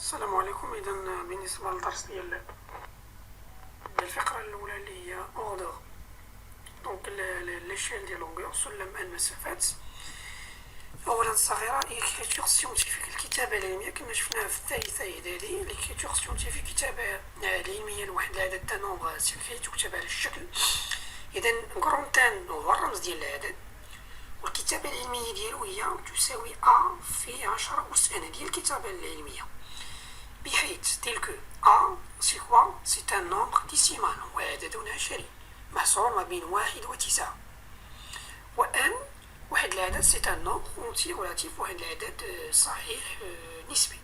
السلام عليكم. اذا بالنسبه للدرس ديال الفقره الاولى اللي هي اوردر دونك ليشيل ديال لونغور سلم المسافات. اولا الصغيره ليكريتور سيونتيفيك، الكتابه العلميه كما شفناها في الثالثه اعدادي. ليكريتور سيونتيفيك كتابه علميه لواحد العدد تا نومبر سكري تكتب على الشكل. اذا كرونتان هو الرمز ديال العدد، والكتابه العلميه ديالو هي تساوي ا في 10 أس n. هذه الكتابه العلميه، بحيث تلك A c'est quoi؟ C'est un nombre décimal، هو عدد عشري محصور ما بين 1 و 9. و n واحد العدد c'est un nombre entier relatif، واحد العدد صحيح نسبي.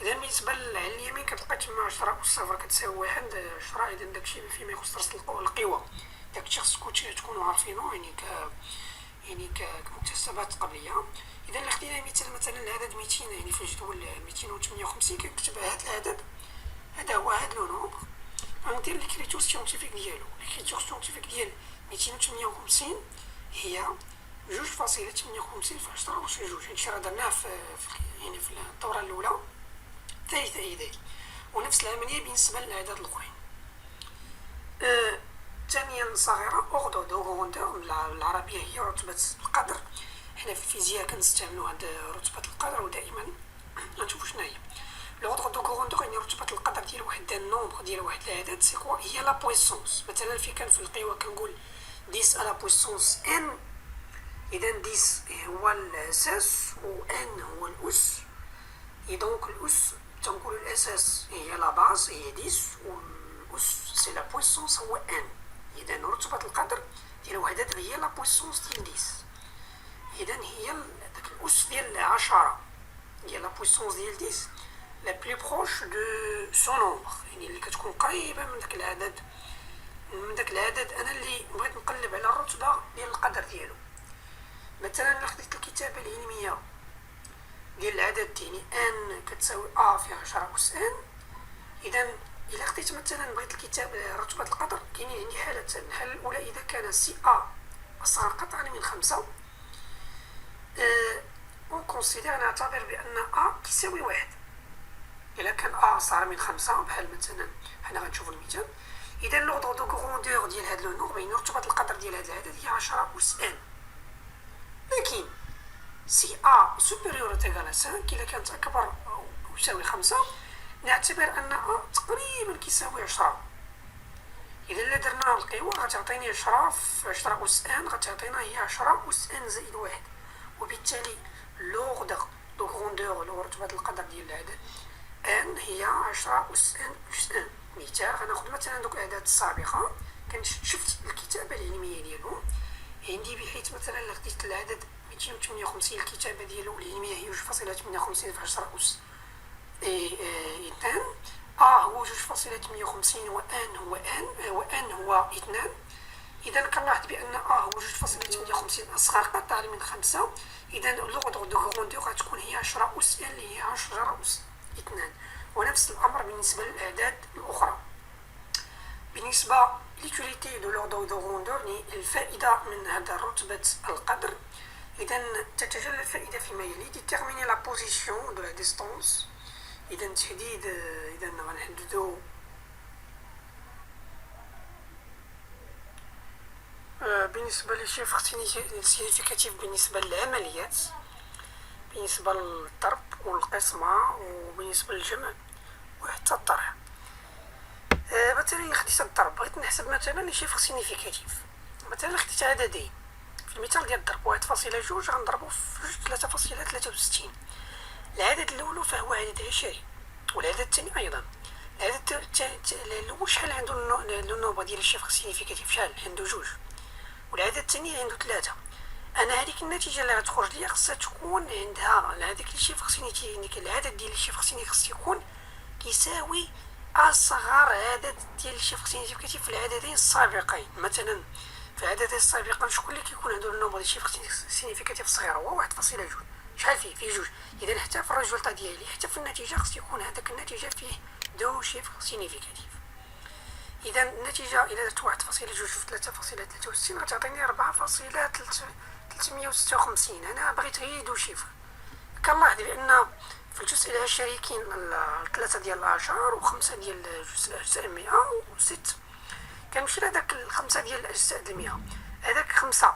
إذا بالنسبة على اليمين كتلقى تما 10 أس صفر كتساوي 1 10. إذا داكشي فيما يخص درس القوى داكشي خصكم تكونوا عارفينو، يعني كمكتسبات قبلية. إذا إلا خدينا مثلا العدد 200، يعني في الجدول 258 كنكتب هاد العدد، هذا هو هاد لو نومبر. غندير ليكريتور سيونتيفيك ديالو. ليكريتور سيونتيفيك ديال 258 هي 2.58 في 10 أس 2. هادشي راه درناه في الدورة الأولى ثالثة إعدادي، ونفس العملية بالنسبة للأعداد الأخرين. ثانيا صغيرة اوردر دو غروندور بالعربية هي رتبة القدر. حنا في الفيزياء كنستعملو هاد رتبة القدر، ودائما غنشوفو شناهي لوردر دو غروندور. يعني رتبة القدر ديال واحد النومبر ديال واحد العدد سي كوا؟ هي لا بويسونس. مثلا كان في القوى كنقول 10 على بويسونس n. إذا 10 هو الأساس و n هو الأس. دونك الأس تنقولو الأساس هي لا باز هي 10، و الأس سي لا بويسونس هو n. إذا رتبة القدر ديال واحد العدد هي لا بويسونس ديال 10. إذا هي داك الأس ديال 10 هي لا بويسونس ديال 10 لا بلي بروش دو سون نومبر، يعني اللي كتكون قريبة من داك العدد. أنا اللي بغيت نقلب على الرتبة ديال القدر ديالو. مثلا إلا خديت الكتابة العلمية ديال العدد يعني n كتساوي a في 10 أس n. إذا إلا خديت مثلا بغيت الكتابة رتبة القدر، كاينين عندي حالتين. الحالة الأولى إذا كان سي a أصغر قطعا من 5، ونكونسيدير نعتبر بأن a كيساوي 1. إلا كان a أصغر من 5 بحال مثلا حنا غنشوفو المثال، إذا لوردر دو غروندور ديال هاد لو نومبر يعني رتبة القدر ديال هاد العدد هي 10 أس n. لكن سي a سوبيريور تيغال 5 إلا كانت أكبر أو يساوي 5 نعتبر أن a تقريبا كيساوي 10. إذا إلا درنا القوى غتعطيني 10 في 10 أس n غتعطينا هي 10 أس n زائد 1. وبالتالي لوردر دو غروندور لو رتبة القدر ديال العدد n هي 10 أس n أس n. مثال غناخد مثلا دوك الأعداد السابقة، شفت الكتابة العلمية ديالو عندي، بحيث مثلا إلا خديت العدد 258 الكتابة ديالو العلمية هي 2.58 في 10 أس 2. هو 2.58 و n هو n و n هو 2. إذا كنلاحظ بأن هو 2.58 أصغر قطع من 5. إذا لوردر دو غروندور غتكون هي 10 أس n اللي هي 10 أس 2. ونفس الأمر بالنسبة للأعداد الأخرى. بالنسبة ليكوليتي دو لوردر دو غروندور يعني الفائدة من هذا رتبة القدر، إذا تتجلى الفائدة فيما يلي: ديتيرميني لا بوزيسيون دو لا ديستونس. إذا تحديد، إذا غنحددو بالنسبة لشيفر سينيفيكاتيف بالنسبة للعمليات، بالنسبة للضرب والقسمة وبالنسبة للجمع وحتى الطرح. مثلا إلا خديت الضرب بغيت نحسب مثلا لي شيفر سينيفيكاتيف، مثلا خديت عددين في المثال ديال الضرب 1.2 غنضربو في 3.63. العدد الأول فهو عدد عشري، والعدد الثاني أيضا. العدد الأول شحال عنده لو نومبر ديال الشيفر سينيفيكاتيف؟ شحال عنده؟ 2. والعدد الثاني عنده 3. أنا هذيك النتيجة اللي غتخرج ليا خصها تكون عندها هذاك الشيفر سينيفيكاتيف، العدد ديال الشيفر سينيفيكاتيف خص يكون كيساوي أصغر عدد ديال الشيفر سينيفيكاتيف في العددين السابقين. مثلا في العددين السابقين شكون اللي كيكون عنده النومبر ديال الشيفر سينيفيكاتيف صغير؟ هو 1.2. شحال فيه؟ 2. إذا حتى في الريزولطا ديالي حتى في النتيجة خص يكون هذاك النتيجة فيه 2 شيفر سينيفيكاتيف. إذا النتيجة إلا درت 1.2 في 3.63 غتعطيني 4.356. أنا بغيت غير 2 شيفر. كنلاحظ بأن في الجزء العشري كاين 3 ديال الأعشار و5 ديال أجزاء المئة و6. كنمشي لهداك 5 ديال الأجزاء د المئة. هداك 5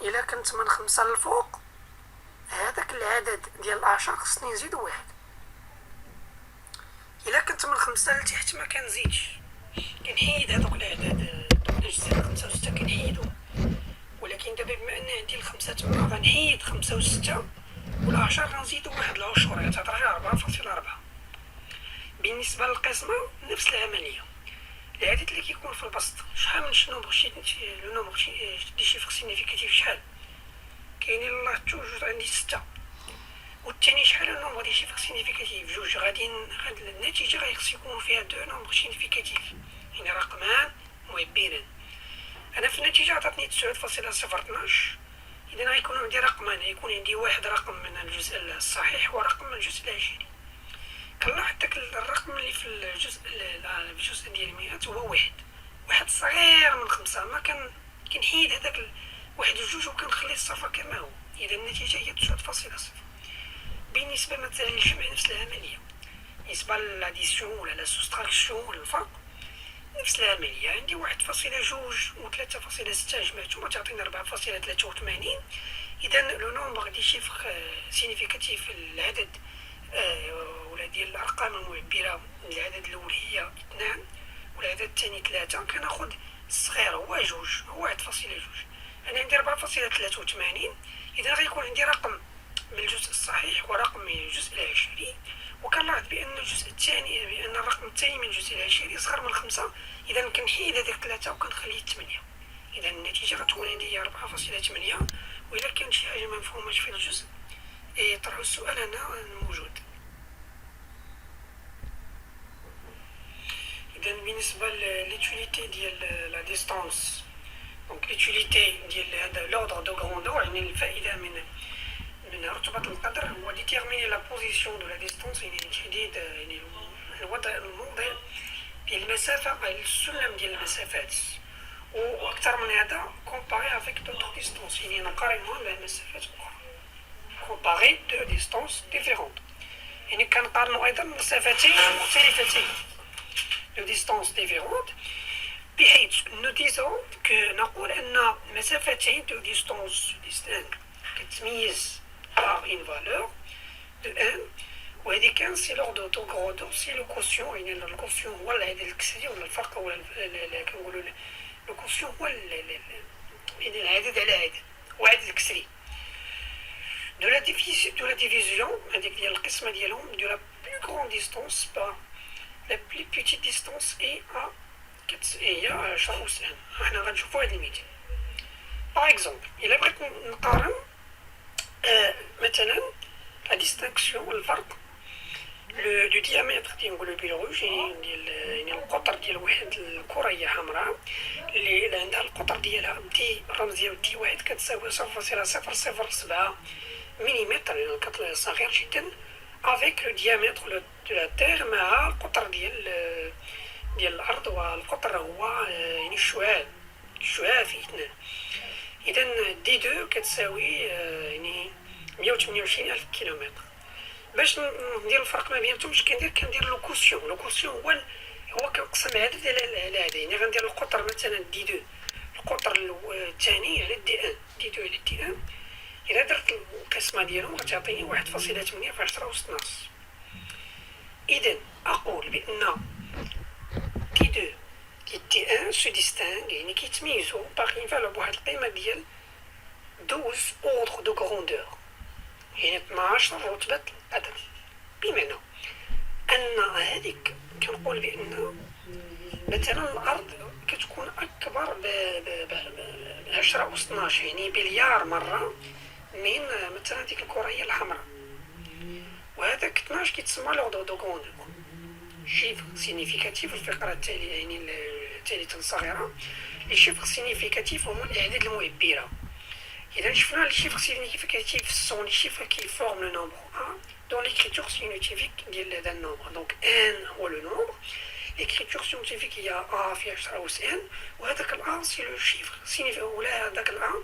إلا كنت من 5 للفوق، هداك العدد ديال الأعشار خصني نزيدو 1. إلا كنت من 5 لتحت ما كنزيدش، كنحيد هادوك الأعداد، دوك الأجزاء 5 و 6 كنحيدهم. ولكن دابا بما أن عندي الخمسة تما غنحيد 5 و 6 والأعشار غنزيدو 1 العشر، غتعطي 4.4. بالنسبة للقسمة نفس العملية. العدد اللي كيكون في البسط، شحال من نومبر لو نومبر دي شيفر سينيفيكاتيف شحال؟ كاينين الله توجد عندي 6. والثاني شحال النومبر دي شيفر سينيفيكاتيف؟ 2. غادي النتيجة غيخص يكون فيها 2 نومبر سينيفيكاتيف، يعني رقمان معبران. أنا في النتيجة عطاتني 9.012. إذا غيكون عندي رقمان، غيكون عندي 1 رقم من الجزء الصحيح ورقم من الجزء العشري. كنلاحظ داك الرقم اللي في الجزء ديال المئات هو 1 صغير من 5. ما كنحيد هداك 1 و 2 وكنخلي الصفر كما هو. إذا النتيجة هي 9.0. بالنسبة مثلا للجمع نفس العملية. بالنسبة للاديسيون ولا لا سوستراكسيون ولا الفرق نفس العملية. عندي 1.2 و 3.6 جمعتهم تعطيني 4.83. إذا لو نومبر دي شيفر سينيفيكاتيف العدد ولا ديال الأرقام المعبرة. العدد الأول هي 2 والعدد الثاني 3. كناخد الصغير هو 2 هو 1.2. أنا عندي 4.83. إذا غيكون عندي رقم من الجزء الصحيح ورقم من الجزء العشري. وكنلاحظ بأن الجزء الثاني بأن الرقم الثاني من الجزء العشري صغر من 5. إذا كنحيد هذاك 3 وكنخليه 8. إذا النتيجة غتكون عندي 4.8. وإلا كان شي حاجة ما مفهوماش في الجزء طرحوا السؤال أنا موجود. إذا بالنسبة لليتوليتي ديال لا ديستانس، دونك ليتوليتي ديال هذا لوردر دو غروندور، يعني الفائدة من رتبة القدر هو ديتيرميني لا بوزيسيون دو لا ديستانس، يعني تحديد يعني الموضع ديال المسافة، السلم ديال المسافات. وأكثر من هذا كومباري افيك دوطخ ديستانس، يعني نقارنهم مع مسافات أخرى. كومباري دو ديستانس ديفيرونت، يعني كنقارنو أيضا مسافتين مختلفتين دو ديستانس ديفيرونت، بحيث نقول أن مسافتين دو ديستانس ديستانك كتميز par une valeur de 1. وهذه كان سي لوردر دو غروندور سي لو كوسيون، يعني الكوسيون هو العدد الكسري ولا الفرق ولا كنقولوا لو كوسيون هو يعني العدد على عدد وعدد الكسري. دو لا ديفيزيون هذيك ديال القسمة ديالهم دو لا بلو غرون ديستانس بار لا بلو بيتيت ديستانس هي 10 أس 1. حنا غنشوفوا هاد المثال. باغ اكزومبل إلا بغيت نقارن مثلا لا ديستانكسيون الفرق دو ديامتر ديال نقولو بالروج، يعني القطر ديال واحد الكرية حمراء اللي عندها القطر ديالها دي الرمز ديال دي واحد كتساوي 0.007 مليمتر، يعني القطر صغير جدا، افيك لو ديامتر دو لا تير مع القطر ديال الأرض، والقطر هو يعني الشعاع في 2. إذا دي 2 كتساوي يعني 128,000 كيلومتر. باش ندير الفرق ما بيناتهمش كندير لو كوسيون هو كنقسم عدد على عدد، يعني غندير القطر مثلا دي 2 القطر الثاني على دي 1 دي 2 على دي 1. إذا درت القسمة ديالهم غتعطيني 1.8 في 10 أس 12. إذا أقول بأن دي 2 دي 1 سو ديستانغ، يعني كيتميزو باغ اون فالور بواحد القيمة ديال 12 اوردر دو غروندور، يعني 12 رتبة القدر. بمعنى أن هذيك كنقول بأن مثلا الأرض كتكون أكبر ب 10 أس 12، يعني بليار مرة من مثلا ديك الكرية الحمراء. وهذاك 12 كيتسمى لوردر دو غروندور. شيفر سينيفيكاتيف الفقرة التالية، يعني الثالثة الصغيرة. لي شيفر سينيفيكاتيف هما الأعداد المعبرة. إذا شفنا لي شيفر سينيفيكاتيف سون لي شيفر كي فورم لو نومبر 1 دون ليكريتور سينيفيك ديال هذا النومبر. دونك 1 هو لو نومبر، ليكريتور سينيفيك هي في 10 أس 1، وهذاك الأ سي لو شيفر سينيفيك، ولا هذاك الأ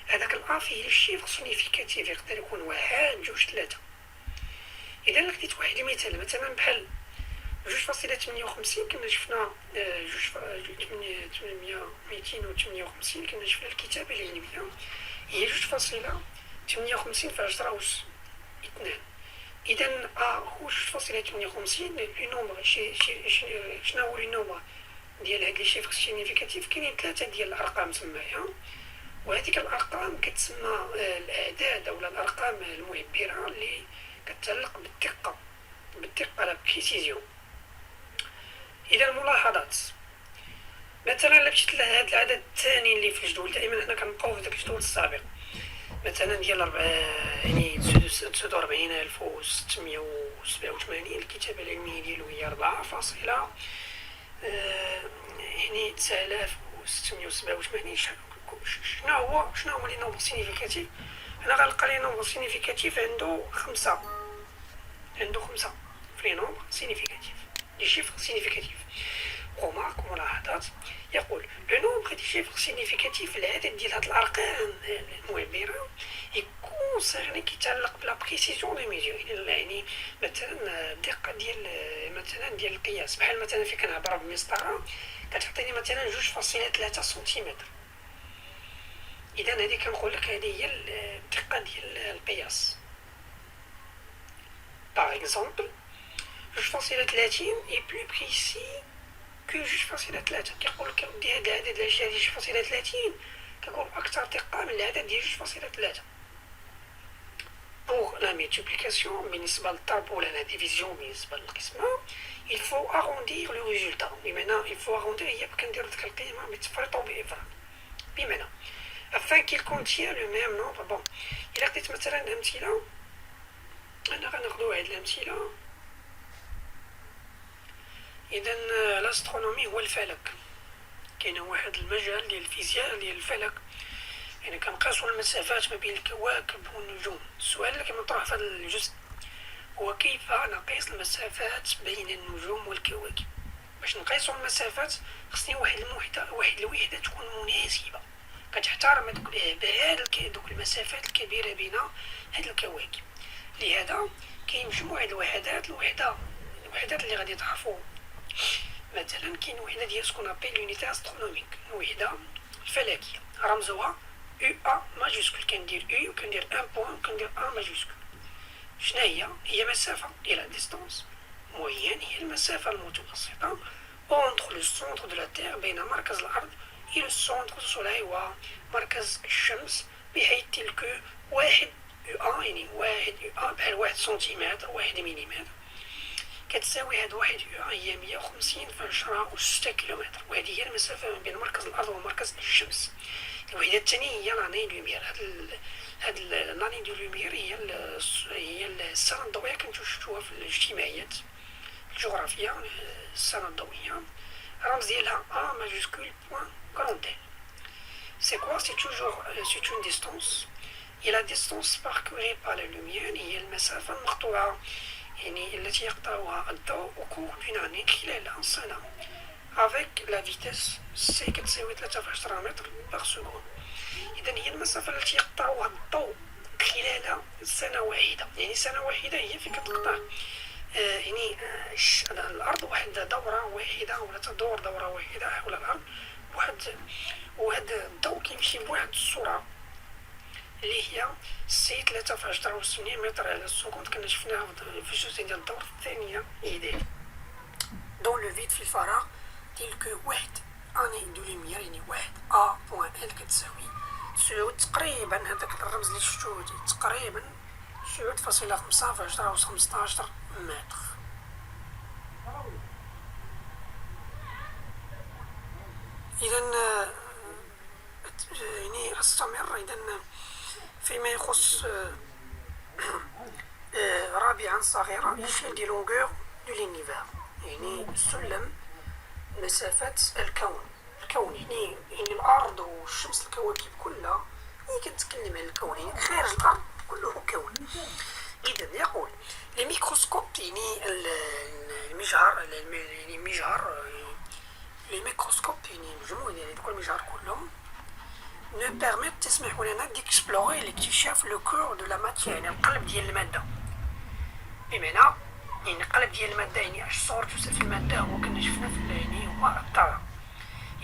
هذاك الأ فيه لي شيفر سينيفيكاتيف، يقدر يكون 1 2 3. إذا خديت واحد المثال مثلا بحال 2.58 كنا شفنا 258 كنا شفنا الكتابة العلمية هي 2.58 في 10 أس 2. إذا هو 2.58 لو نومبر شنو هو لو نومبر ديال هاد لي شيفر سينيفيكاتيف؟ كاينين 3 ديال الأرقام تمايا، وهذيك الأرقام كتسمى الأعداد أو الأرقام المعبرة اللي كتعلق بالدقة لا بريسيزيون. إذا الملاحظات مثلا إلا مشيت لهاد العدد الثاني اللي في الجدول، دائما حنا كنبقاو في داك الجدول السابق مثلا ديال يعني 49687، الكتابة العلمية ديالو هي 4 يعني 9687. شنو هو لي نومبر سينيفيكاتيف؟ أنا غنلقى لي نومبر سينيفيكاتيف عنده 5 في لي نومبر سينيفيكاتيف، لي شيفر سينيفيكاتيف. ومارك ملاحظات يقول لو نومبر دي شيفر سينيفيكاتيف، العدد ديال هاد الأرقام المعبرة يكون كيتعلق بلا بريسيزيون دي ميزور، يعني مثلا الدقة ديال القياس. بحال مثلا في كنعبر بمسطرة كتعطيني مثلا 2.3 سنتيمتر، إذا هادي كنقول لك هادي هي الدقة ديال القياس. باغ اكزومبل 2.30 est plus précis que 2.3. كيقول لك ودي هاد العدد الأشياء ديال 2.30 كنقول أكثر دقة من العدد ديال 2.3. Pour la multiplication بالنسبة للضرب ولا la division بالنسبة للقسمة il faut arrondir le résultat. بمعنى il faut arrondir هي كنديرو ديك القيمة بتفريط أو بإفراط. بمعنى afin qu'il contient le même nombre. بون إلا خديت مثلا أمثلة، أنا غناخدو واحد الأمثلة. إذا الأسترونومي هو الفلك، كاين واحد المجال ديال الفيزياء ديال الفلك، يعني كنقاسو المسافات ما بين الكواكب والنجوم. السؤال اللي كيمطرح في هذا الجزء هو كيف نقيس المسافات بين النجوم والكواكب. باش نقيسو المسافات خصني واحد الوحدة تكون مناسبة كتحترم هادوك الأبعاد، دوك المسافات الكبيرة بين هاد الكواكب. لهذا كاين مجموعة الوحدات اللي غادي تعرفو. مثلا كاين وحدة ديال سكون ابيل لونيتي استرونوميك، الوحدة الفلكية، رمزها UA ماجيسكول. كندير U وكندير ان بوان وكندير A ماجيسكول. شناهي؟ هي مسافة إلى ديستونس موين، هي المسافة المتوسطة entre le centre de la Terre بين مركز الأرض إلى السونتر دو سولاي ومركز الشمس، بحيث تلك 1 UA، يعني 1 UA بحال 1 سنتيمتر 1 مليمتر كتساوي هاد 1 UA هي 150 في 10 أس 6 كيلومتر، وهذه هي المسافة ما بين مركز الأرض ومركز الشمس. الوحدة الثانية هي لاني لوميير. هاد لاني دو لوميير هي السنة الضوئية كنشوفوها في الاجتماعيات الجغرافية. السنة الضوئية الرمز ديالها A ماجيسكول بوان كرونتيل. سي كوا؟ سي توجور سي اون ديستونس، هي لا ديستونس باركوري بار لا لوميير، هي المسافة المقطوعة يعني التي يقطعها الضوء au cours d'une année خلال سنة avec la vitesse c كتساوي 3 متر بار سكوند. إذا هي المسافة التي يقطعها الضوء خلال سنة واحدة، يعني سنة واحدة هي فين كتقطع يعني الأرض واحد دورة واحدة ولا تدور دورة واحدة حول الأرض وهاد الضوء كيمشي بواحد السرعة اللي هي سي 3.8 متر على السكوند. كنا شفناها في الجزء ديال الدورة الثانية إيديل دون لو فيد في الفراغ تلك 1 اني دو لوميير، يعني 1 A بوان ال كتساوي تقريبا هذاك الرمز اللي شفتوه تقريبا 9.5 في 10 أس 15 متر. إذا يعني أستمر. إذا فيما يخص رابعا صغيرة l'échelle des longueurs de l'univers، يعني سلم مسافات الكون. يعني الأرض والشمس الكواكب كلها هي كتكلم عن الكون، يعني خارج الأرض كله كون. إذا يقول لي ميكروسكوب، يعني المجهر لي ميكروسكوب، يعني مجموعة ديال دوك المجهر كلهم ne permettent تسمحوا لنا d'explorer لاكتشاف le cœur de la matière يعني القلب ديال المادة. بمعنى يعني القلب ديال المادة يعني اش صور توصل في المادة هو كنا شفنا في يعني هو الطاقة.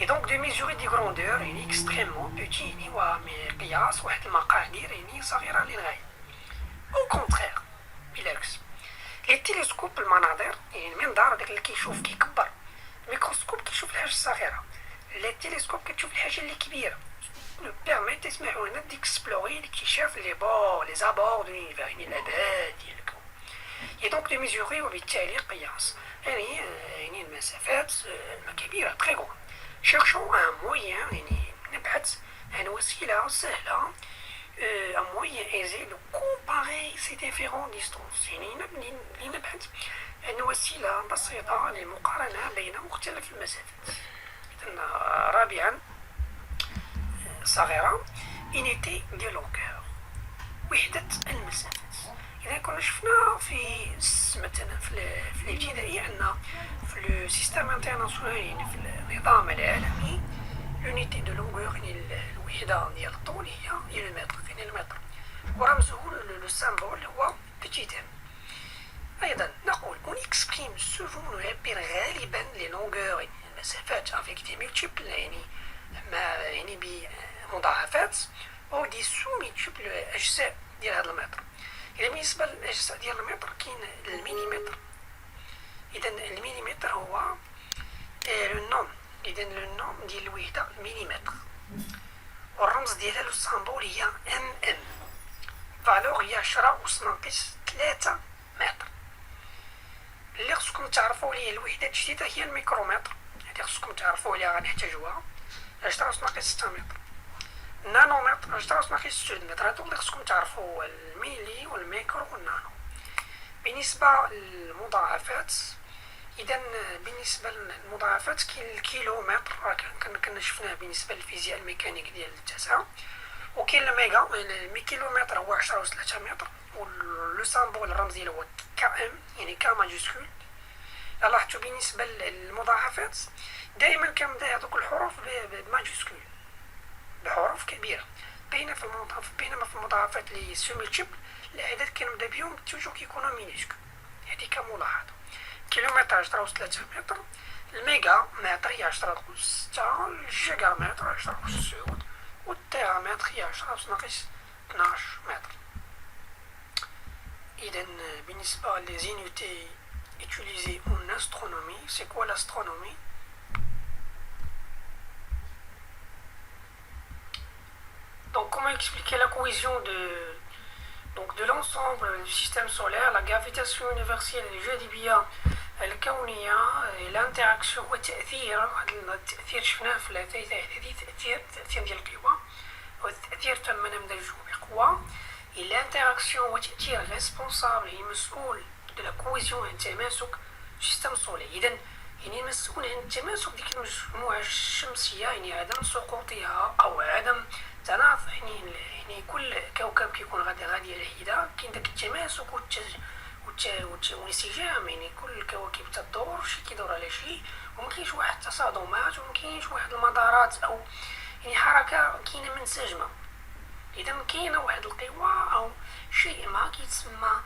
Et donc de mesurer des grandeurs يعني extrêmement petits يعني ومقياس واحد المقادير يعني صغيرة للغاية. Au contraire بالعكس لي تيليسكوب المناظر يعني المنظار داك اللي كيشوف كيكبر، الميكروسكوب كيشوف الحاجة الصغيرة، لي تيليسكوب كتشوف الحاجة اللي كبيرة. permettent تسمحوا لنا ديكسبلوري لاكتشاف لي بور لي زابور دو لونيفير يعني الابعاد ديال الكون. Et donc de mesurer وبالتالي قياس يعني المسافات كبيرة très grande. Cherchons un moyen يعني نبحث عن وسيلة سهلة un moyen aisé de comparer ces différentes distances يعني نبحث عن وسيلة بسيطة للمقارنة بين مختلف المسافات. إذن رابعا صغيرة unité de longueur وحدة المسافات. إذا كنا شفنا في مثلا في الابتدائية أن في لو سيستيم انترناسيونال يعني في النظام العالمي l'unité de longueur يعني الوحدة ديال الطول هي المتر يعني المتر ورمزه لو سامبول هو petit m. أيضا نقول on exprime souvent نعبر غالبا les longueurs يعني المسافات avec des multiples يعني بمضاعفات أو دي sous-multiples أجزاء ديال هذا المتر. إذا بالنسبة للأجزاء ديال المتر كاين المليمتر. إذا المليمتر هو لو نوم إذا لو نوم ديال الوحدة المليمتر والرمز ديالها لو سامبول هي ام فالور هي 10 أس ناقص 3 متر. اللي خصكم تعرفوا ليه الوحدة الجديدة هي الميكرومتر، هادي خصكم تعرفوا عليها غنحتاجوها 10 أس ناقص 6 متر. النانومتر 10 أس ناقص 6 متر هادو اللي خصكم تعرفوا الميلي والميكرو والنانو. بالنسبة للمضاعفات إذا بالنسبة للمضاعفات كاين الكيلومتر كنا شفناه بالنسبة للفيزياء الميكانيك ديال التاسعة، وكاين الميغا الكيلومتر هو 10 أس 3 متر ولو سامبول الرمز ديالو هو كام يعني كا ماجيسكول. لاحظتوا بالنسبة للمضاعفات دائما كنبدا هذوك الحروف بماجيسكول بحروف كبيرة، بينما في المضاعفات لي سوميتيبل الأعداد كنبدا بهم توجور كيكونوا مينيسكول. هذه كملاحظة. كيلومتر 10 أس 3 متر، الميغا متر هي 10 أس 6، الجيجا متر 10 أس 9 والتيرا متر هي 10 أس ناقص 12 متر. إذا بالنسبة les unités utilisées en astronomie, c'est quoi l'astronomie? Donc comment expliquer la cohésion de l'ensemble du système solaire, la gravitation universelle, les jeux d'Ibia, الكونية، الانتراكسيون والتأثير. التأثير شفناه في التأثير ديال القوى والتأثير تم نمدرجه بقوة. الانتراكسيون والتأثير ريسبونسابل هي مسؤول de la cohésion التماسك سيستم سولي. إذا يعني مسؤول عن التماسك ديك المجموعة الشمسية يعني عدم سقوطها أو عدم تناقض يعني كل كوكب كيكون غادي على حدة كاين داك التماسك والانسجام يعني كل الكواكب تدور شي كيدور على شي ومكاينش واحد التصادمات ومكاينش واحد المدارات أو يعني حركة كاينة منسجمة. إذا كاينة واحد القوى أو شيء ما كيتسمى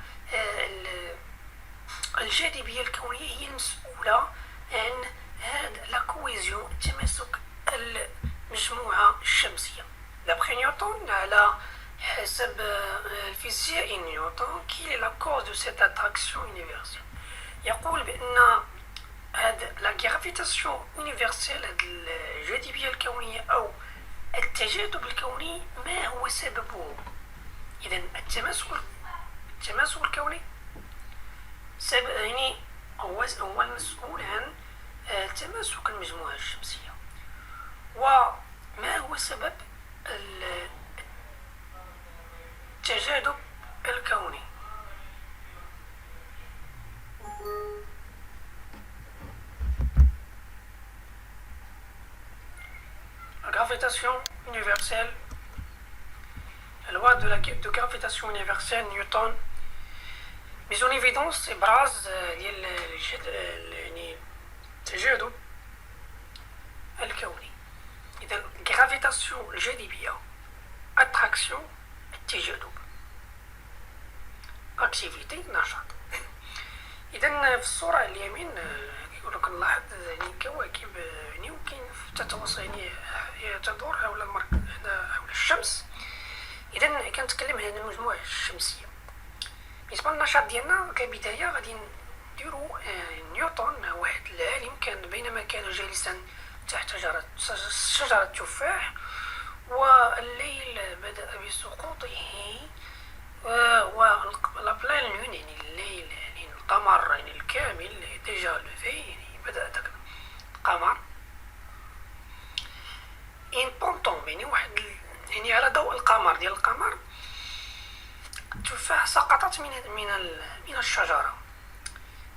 الجاذبية الكونية هي المسؤولة عن هاد لا كويزيون تماسك المجموعة الشمسية. دابخي نيوتن على حسب الفيزيائي نيوتن كي لا كوز دو سيت اتراكسيون يونيفرسيل يقول بأن هاد لا غرافيتاسيون يونيفرسيل هاد الجاذبية الكونية أو التجاذب الكوني ما هو سببه. إذا التماسك الكوني سبب يعني هو المسؤول عن تماسك المجموعة الشمسية. وما هو سبب التجاذب الكوني؟ La gravitation universelle, la loi de gravitation universelle Newton mise en évidence إبراز ديال يعني التجاذب الكوني. إذا الجرافيتاسيون الجاذبية، أتراكسيون، التجاذب، أكتيفيتي، نشاط. إذا في الصورة اليمين يقول لك نلاحظ يعني كواكب يعني وكاين تتواصل يعني هي تدور حول حول الشمس. إذا كنتكلم على المجموعة الشمسية. بالنسبة للنشاط ديالنا كبداية غادي نديرو نيوتن واحد العالم كان بينما كان جالسا تحت شجرة تفاح والليل بدأ بسقوطه ولا بلان لون يعني الليل يعني القمر يعني الكامل ديجا لوفي يعني بدأ داك القمر ان بونطون يعني واحد يعني على ضوء القمر ديال القمر التفاح سقطت من الشجرة.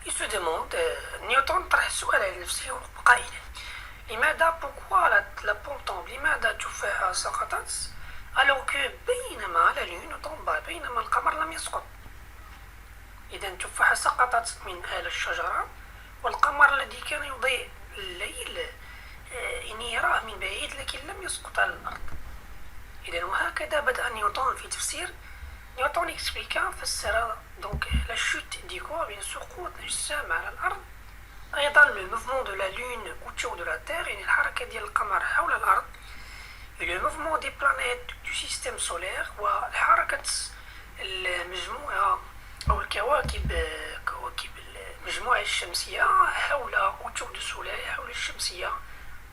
يسو دوموند نيوتن طرح السؤال على نفسه قائلا لماذا بوكوا لا بونطون لماذا التفاحة سقطت alors que بينما لا لون طومبا بينما القمر لم يسقط. إذا التفاحة سقطت من أعلى الشجرة والقمر الذي كان يضيء الليل يعني يراه من بعيد لكن لم يسقط على الأرض. إذا وهكذا بدأ نيوتن في تفسير. نيوتن إكسبليكا فسر دونك لا شوت دي كوا بين سقوط الأجسام على الأرض أيضا لو موفمون دو لا لون أوتور دو لا تير يعني الحركة ديال القمر حول الأرض لو موفمون دي بلانيت دو سيستيم سولير وحركة المجموعة أو الكواكب المجموعة الشمسية حول أوتور دو سولير حول الشمسية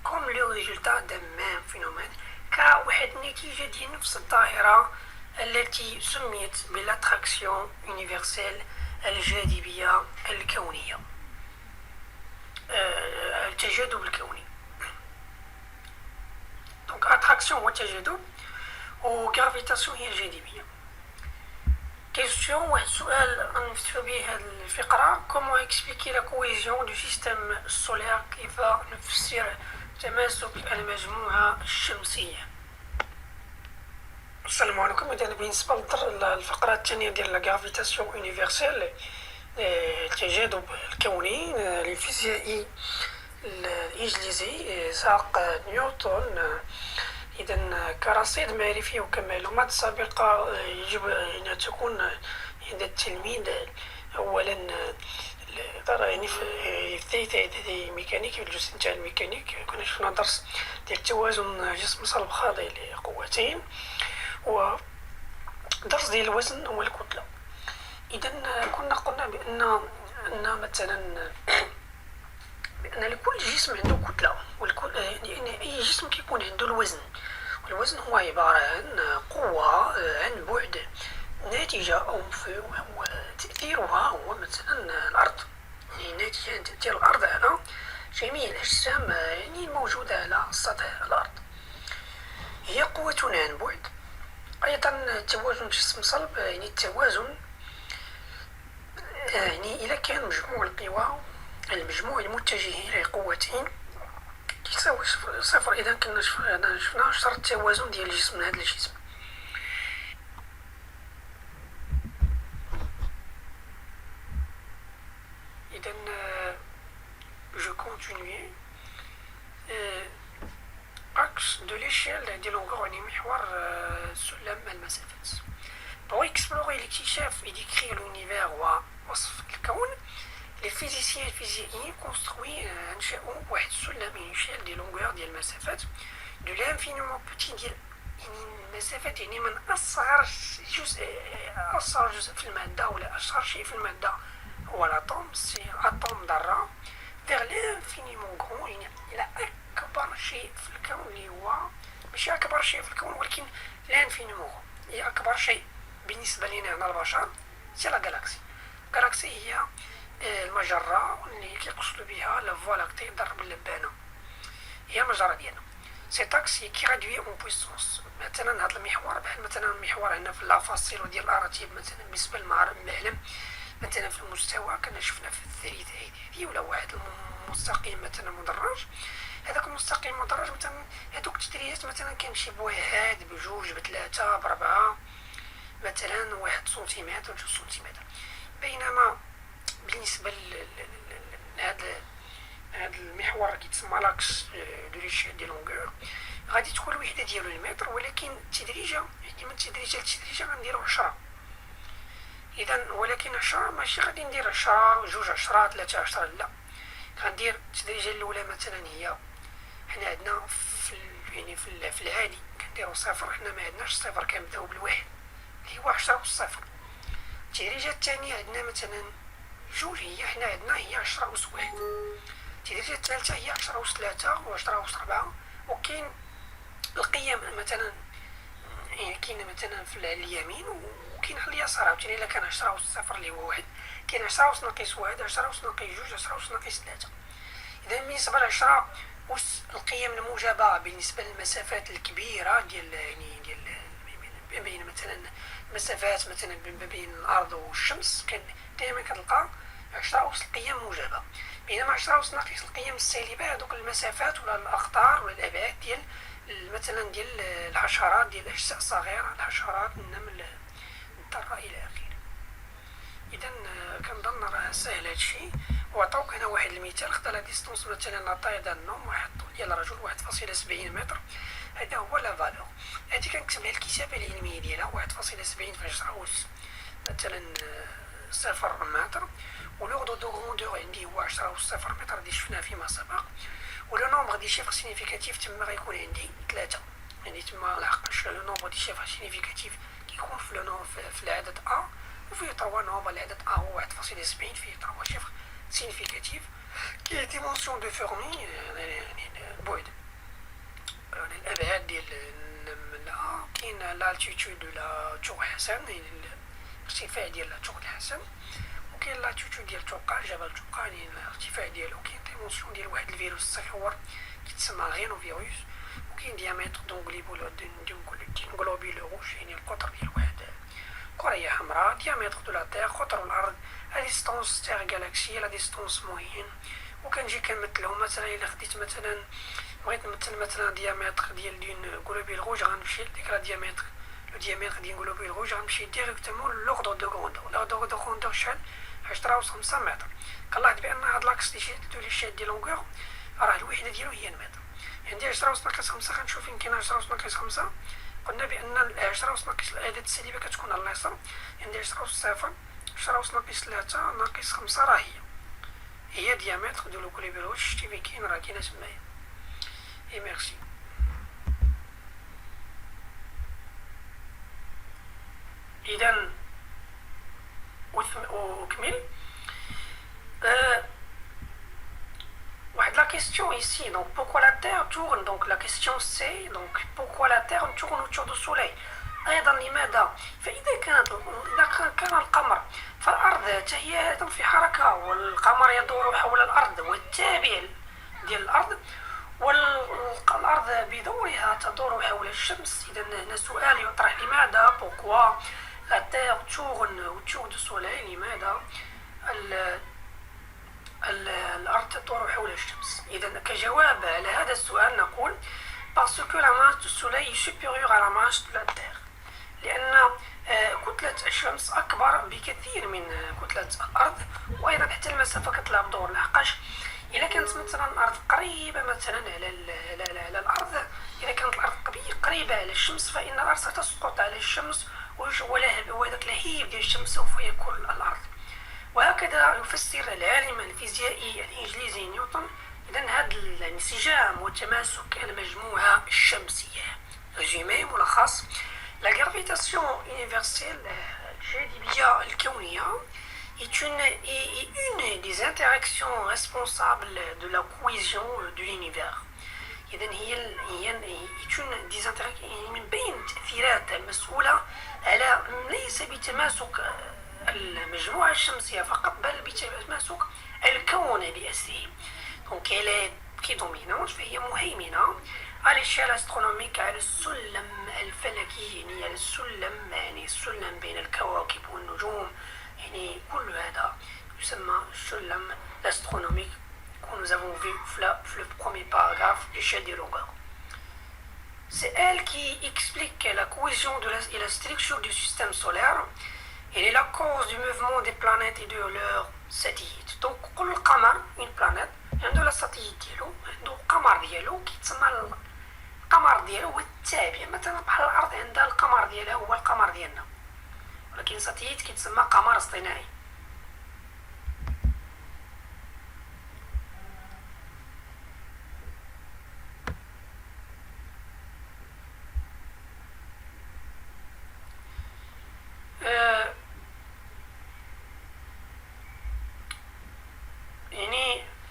كوم لو ريزولتا دان ميم فينومين كواحد النتيجة ديال نفس الظاهرة التي سميت بالاتراكسيون يونيفرسيل الجاذبية الكونية التجاذب الكوني. دونك اتراكسيون هو التجاذب وغرافيتاسيون هي الجاذبية. كيستيون واحد السؤال نفتحو به هاد الفقرة كومون اكسبليكي لا كويزيون دو سيستيم سولير كيف نفسر تماسك المجموعة الشمسية. السلام عليكم. إذا بالنسبة للفقرة الثانية ديال لا غرافيتاسيون يونيفرسيل التجاذب الكوني للفيزيائي الإنجليزي إسحاق نيوتن. إذا كرصيد معرفي وكمعلومات سابقة يجب أن تكون عند التلميذ أولا يعني في ثالثة إعدادي ميكانيكي في الجزء نتاع الميكانيك كنا شفنا درس ديال توازن جسم صلب خاضع لقوتين ودرس ديال الوزن والكتلة. إذا كنا قلنا بأن مثلا بأن لكل جسم عنده كتلة يعني أي جسم كيكون عنده الوزن والوزن هو عبارة عن قوة عن بعد ناتجة أو تأثيرها هو مثلا الأرض يعني ناتجة عن تأثير الأرض على جميع الأجسام يعني الموجودة على سطح الأرض هي قوة عن بعد. أيضا توازن جسم صلب يعني التوازن يعني إذا كان مجموع القوى المجموع المتجهين لقوتين يساوي صفر. إذا كنا شفنا شرط التوازن ديال الجسم هذا الجسم. إذا جو كونتينيي أكس دو ليشيل ديال لونغور يعني محور سلم المسافات. بغو إكسبلوري الاكتشاف إديكري لونيفير ووصف الكون لي فيزيسيان الفيزيائيين كونستروي انشأوا واحد السلم إنشال دي لونغور ديال المسافات دو لانفينيمون بوتي ديال يعني المسافات يعني من أصغر جزء في المادة ولا أصغر شيء في المادة هو الأطوم سي أطوم ذرة vers l'infiniment grand يعني إلى أكبر شيء في الكون اللي هو ماشي أكبر شيء في الكون ولكن لانفينيمون هي أكبر شيء بالنسبة لنا هنا البشر سي لا غالاكسي. الغالاكسي هي المجرة اللي كيقصدوا بها لا فوا لاكتي ضرب اللبانة هي المجرة ديالنا. سي تاكسي كي رادوي اون بويسونس مثلا هذا المحور بحال مثلا المحور هنا في لافاصيل ديال الأراتيب مثلا بالنسبة للمعلم مثلا في المستوى كنا شفنا في الثالث هذه ولا واحد المستقيم مثلا مدرج هذاك المستقيم مدرج مثلا هذوك التدريجات مثلا كيمشي بواحد بجوج بثلاثة بربعة مثلا 1 سنتيمتر 2 سنتيمتر. بينما بالنسبة لهذا المحور كيتسمى لاكس دو ليشيل دي لونغور غادي تكون الوحدة ديالو المتر، ولكن التدريجة يعني من تدريجة لتدريجة غنديرو 10. إذا ولكن 10 ماشي غادي ندير 10 جوج 10 3 10، لا، غندير التدريجة الأولى مثلا هي حنا عندنا في العادي كنديرو صفر، حنا ما عندناش صفر، كنبداو بالواحد اللي هو 10 أس صفر. التدريجة الثانية عندنا مثلا جوج، هي حنا عندنا هي 10 أس واحد. التدريجة الثالثة هي 10 أس 3 و 10 أس 4، وكاين القيم مثلا يعني كاين مثلا في اليمين وكاين على اليسار عاوتاني. الا كان 10 أس صفر اللي هو واحد، كاين 10 أس ناقص واحد، 10 أس ناقص جوج، 10 أس ناقص 3. إذا بالنسبة ل 10 أس القيم الموجبة بالنسبة للمسافات الكبيرة ديال يعني ديال بين مثلا مسافات مثلا بين الأرض والشمس، كان دائما كتلقى 10 أس القيم موجبة، بينما 10 أس ناقص القيم السالبة هذوك المسافات ولا الأقطار ولا الأبعاد ديال مثلا ديال الحشرات، ديال الأجزاء الصغيرة، الحشرات، النمل، الذرة إلى آخره. إذا كنظن راه ساهل هادشي. وعطاوك هنا واحد المثال، خدا لا ديستونس مثلا لا طاي دان نوم واحد الطول ديال الرجل 1.70 متر، هذا هو لا فالور. هادي كنكتب لها الكتابة العلمية ديالها 1.70 في 10 أس مثلا 0 متر، ولوغدو دو غروندور عندي هو 10 أس 0 متر اللي شفناه فيما سبق، ولو نومبر دي شيفر سينيفيكاتيف تما غيكون عندي 3. يعني تما لحقاش لو نومبر دي شيفر سينيفيكاتيف كيكون في العدد A، وفيه 3 نومبر. العدد A هو 1.70، فيه 3 شيفر سينيفيكاتيف كي ديمونسيون دو فورمي يعني البعد، الأبعاد ديال النملة، كاين لالتيتود ولا تور حسن يعني الارتفاع ديال تور الحسن، وكاين لاتيتود ديال توقع جبل توقع يعني الارتفاع ديالو، كاين ديمونسيون ديال واحد الفيروس صغير كيتسمى غينو فيروس، وكاين ديامتر دونغلوبيل روج يعني القطر ديال واحد كرية حمراء، ديامتر دو لا تير قطر الأرض، لا ديستونس تير غالاكسي، لا ديستونس موين. وكنجي كنمثلهم مثلا إلا خديت مثلا بغيت نمثل مثلا ديامتر ديال دون غلوبيل روج، غنمشي لديك لا ديامتر لو ديامتر ديال غلوبيل روج، غنمشي ديريكتومون لوغدو دو غروندور. لوغدو دو غروندور شحال؟ 10 أس 5 متر. كنلاحظ بأن هاد لاكس اللي شدتو لي شاد ديال لونغور راه الوحدة ديالو هي المتر. عندي 10 أس ناقص 5، غنشوف فين كاين 10 أس ناقص 5. قلنا بأن 10 أس ناقص الأعداد السالبة كتكون على اليسار، عندي 10 أس 0، 10 أس ناقص 3 ناقص 5 راه هي ديامتر ديال غلوبيل روج. شتي فين كاين راه كاينه تمايا. اي ميرسي. إذا وكمل واحد la question ici, donc pourquoi la Terre tourne, donc la question c'est donc pourquoi la Terre tourne autour du Soleil. أيضا لماذا؟ فإذا كان القمر فالأرض هي في حركة، والقمر يدور حول الأرض والتابع ديال الأرض، والأرض بدورها تدور حول الشمس. إذا هنا سؤال يطرح، لماذا pourquoi la Terre tourne autour du Soleil، لماذا الأرض تدور حول الشمس. إذا كجواب على هذا السؤال نقول parce que la masse du Soleil est supérieure à la masse de la Terre، لأن كتلة الشمس أكبر بكثير من كتلة الأرض، وأيضا حتى المسافة كتلعب دور، لحقاش إلا كانت مثلا الأرض قريبة مثلا على الأرض، إذا كانت الأرض قريبة على الشمس فإن الأرض ستسقط على الشمس، وهذاك اللهيب ديال الشمس سوف يأكل الأرض. وهكذا يفسر العالم الفيزيائي الإنجليزي نيوتن إذا هذا الانسجام وتماسك المجموعة الشمسية. ريزومي ملخص: La gravitation universelle الجاذبية الكونية est une des interactions responsables de la cohésion de l'univers. إذا هي une des interactions من بين التأثيرات المسؤولة على ليس بتماسك المجموعة الشمسية فقط، بل بتماسك الكون بأسره. Donc elle est prédominante، فهي مهيمنة على الشيء أسترونوميك، على السلم الفلكي، يعني على السلم، يعني السلم بين الكواكب والنجوم، يعني كل هذا يسمى السلم الأسترونوميك que nous avons vu le premier paragraphe d'échelle de longueur. C'est elle qui explique la cohésion et la structure du système solaire. Elle est la cause du mouvement des planètes et de leurs satellites. Donc كل قمر une planète عنده لا ساتيليت ديالو، عنده قمر ديالو كيتسمى القمر ديالو هو التابع. مثلا بحال الارض عندها القمر ديالها هو القمر ديالنا، ولكن ساتيليت كيتسمى قمر اصطناعي.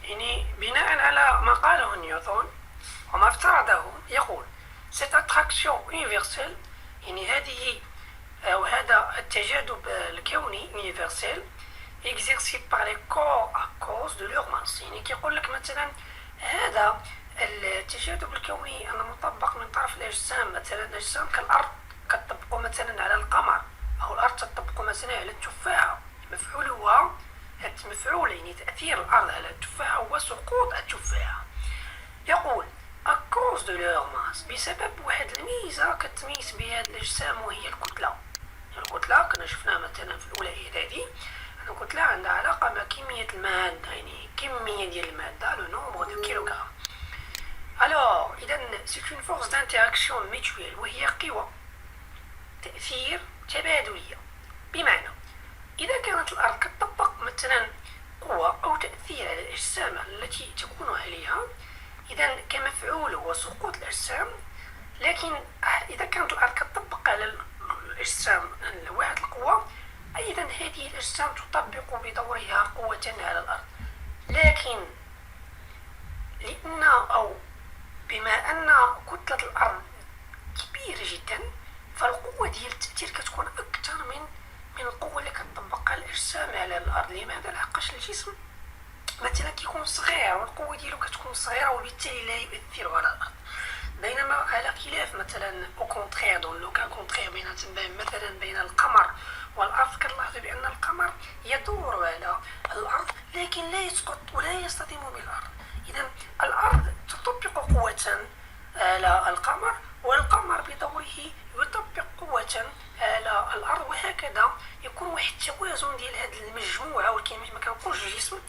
يعني بناء على ما قاله نيوتن وما افترضه، يقول cette attraction universelle، يعني هذه أو هذا التجاذب الكوني universel exercé par les corps à cause de leur masse. يعني كيقول لك مثلا هذا التجاذب الكوني أنه مطبق من طرف الأجسام، مثلا الأجسام كالأرض كتطبق مثلا على القمر، أو الأرض تطبق مثلا على التفاحة. المفعول هو المفعول، يعني تأثير الأرض على التفاحة هو سقوط التفاحة. يقول à cause de leur masse، بسبب واحد الميزة كتميز بها الأجسام وهي الكتلة. الكتلة كنا شفناها مثلا في الأولى إعدادي، أن الكتلة عندها علاقة مع كمية المادة، يعني كمية ديال المادة لو نومبر دو كيلوغرام. ألوغ إذا سيت اون فورس دانتيراكسيون ميتويل، وهي قوى تأثير تبادلية. بمعنى إذا كانت الأرض كتطبق مثلا قوة أو تأثير على الأجسام التي تكون عليها، إذا كمفعول هو سقوط الأجسام. لكن إذا كانت الأرض كتطبق على الأجسام واحد القوة، أيضا هذه الأجسام تطبق بدورها قوة على الأرض. لكن لأن أو بما أن كتلة الأرض كبيرة جدا، فالقوة ديال التأثير كتكون أكثر من القوة اللي كتطبقها الأجسام على الأرض. لماذا؟ لحقاش الجسم مثلا كيكون صغير والقوة ديالو كتكون صغيرة، وبالتالي لا يؤثر على الأرض. بينما على خلاف مثلا او كونترير دون لو كان كونترير مثلا بين القمر والأرض، كنلاحظ بأن القمر يدور على الأرض لكن لا يسقط ولا يصطدم بالأرض. إذا الأرض تطبق قوة على القمر، والقمر بدوره يطبق قوة على الأرض، وهكذا يكون واحد التوازن ديال هذه المجموعة. ولكن ما كنقولش الجسم،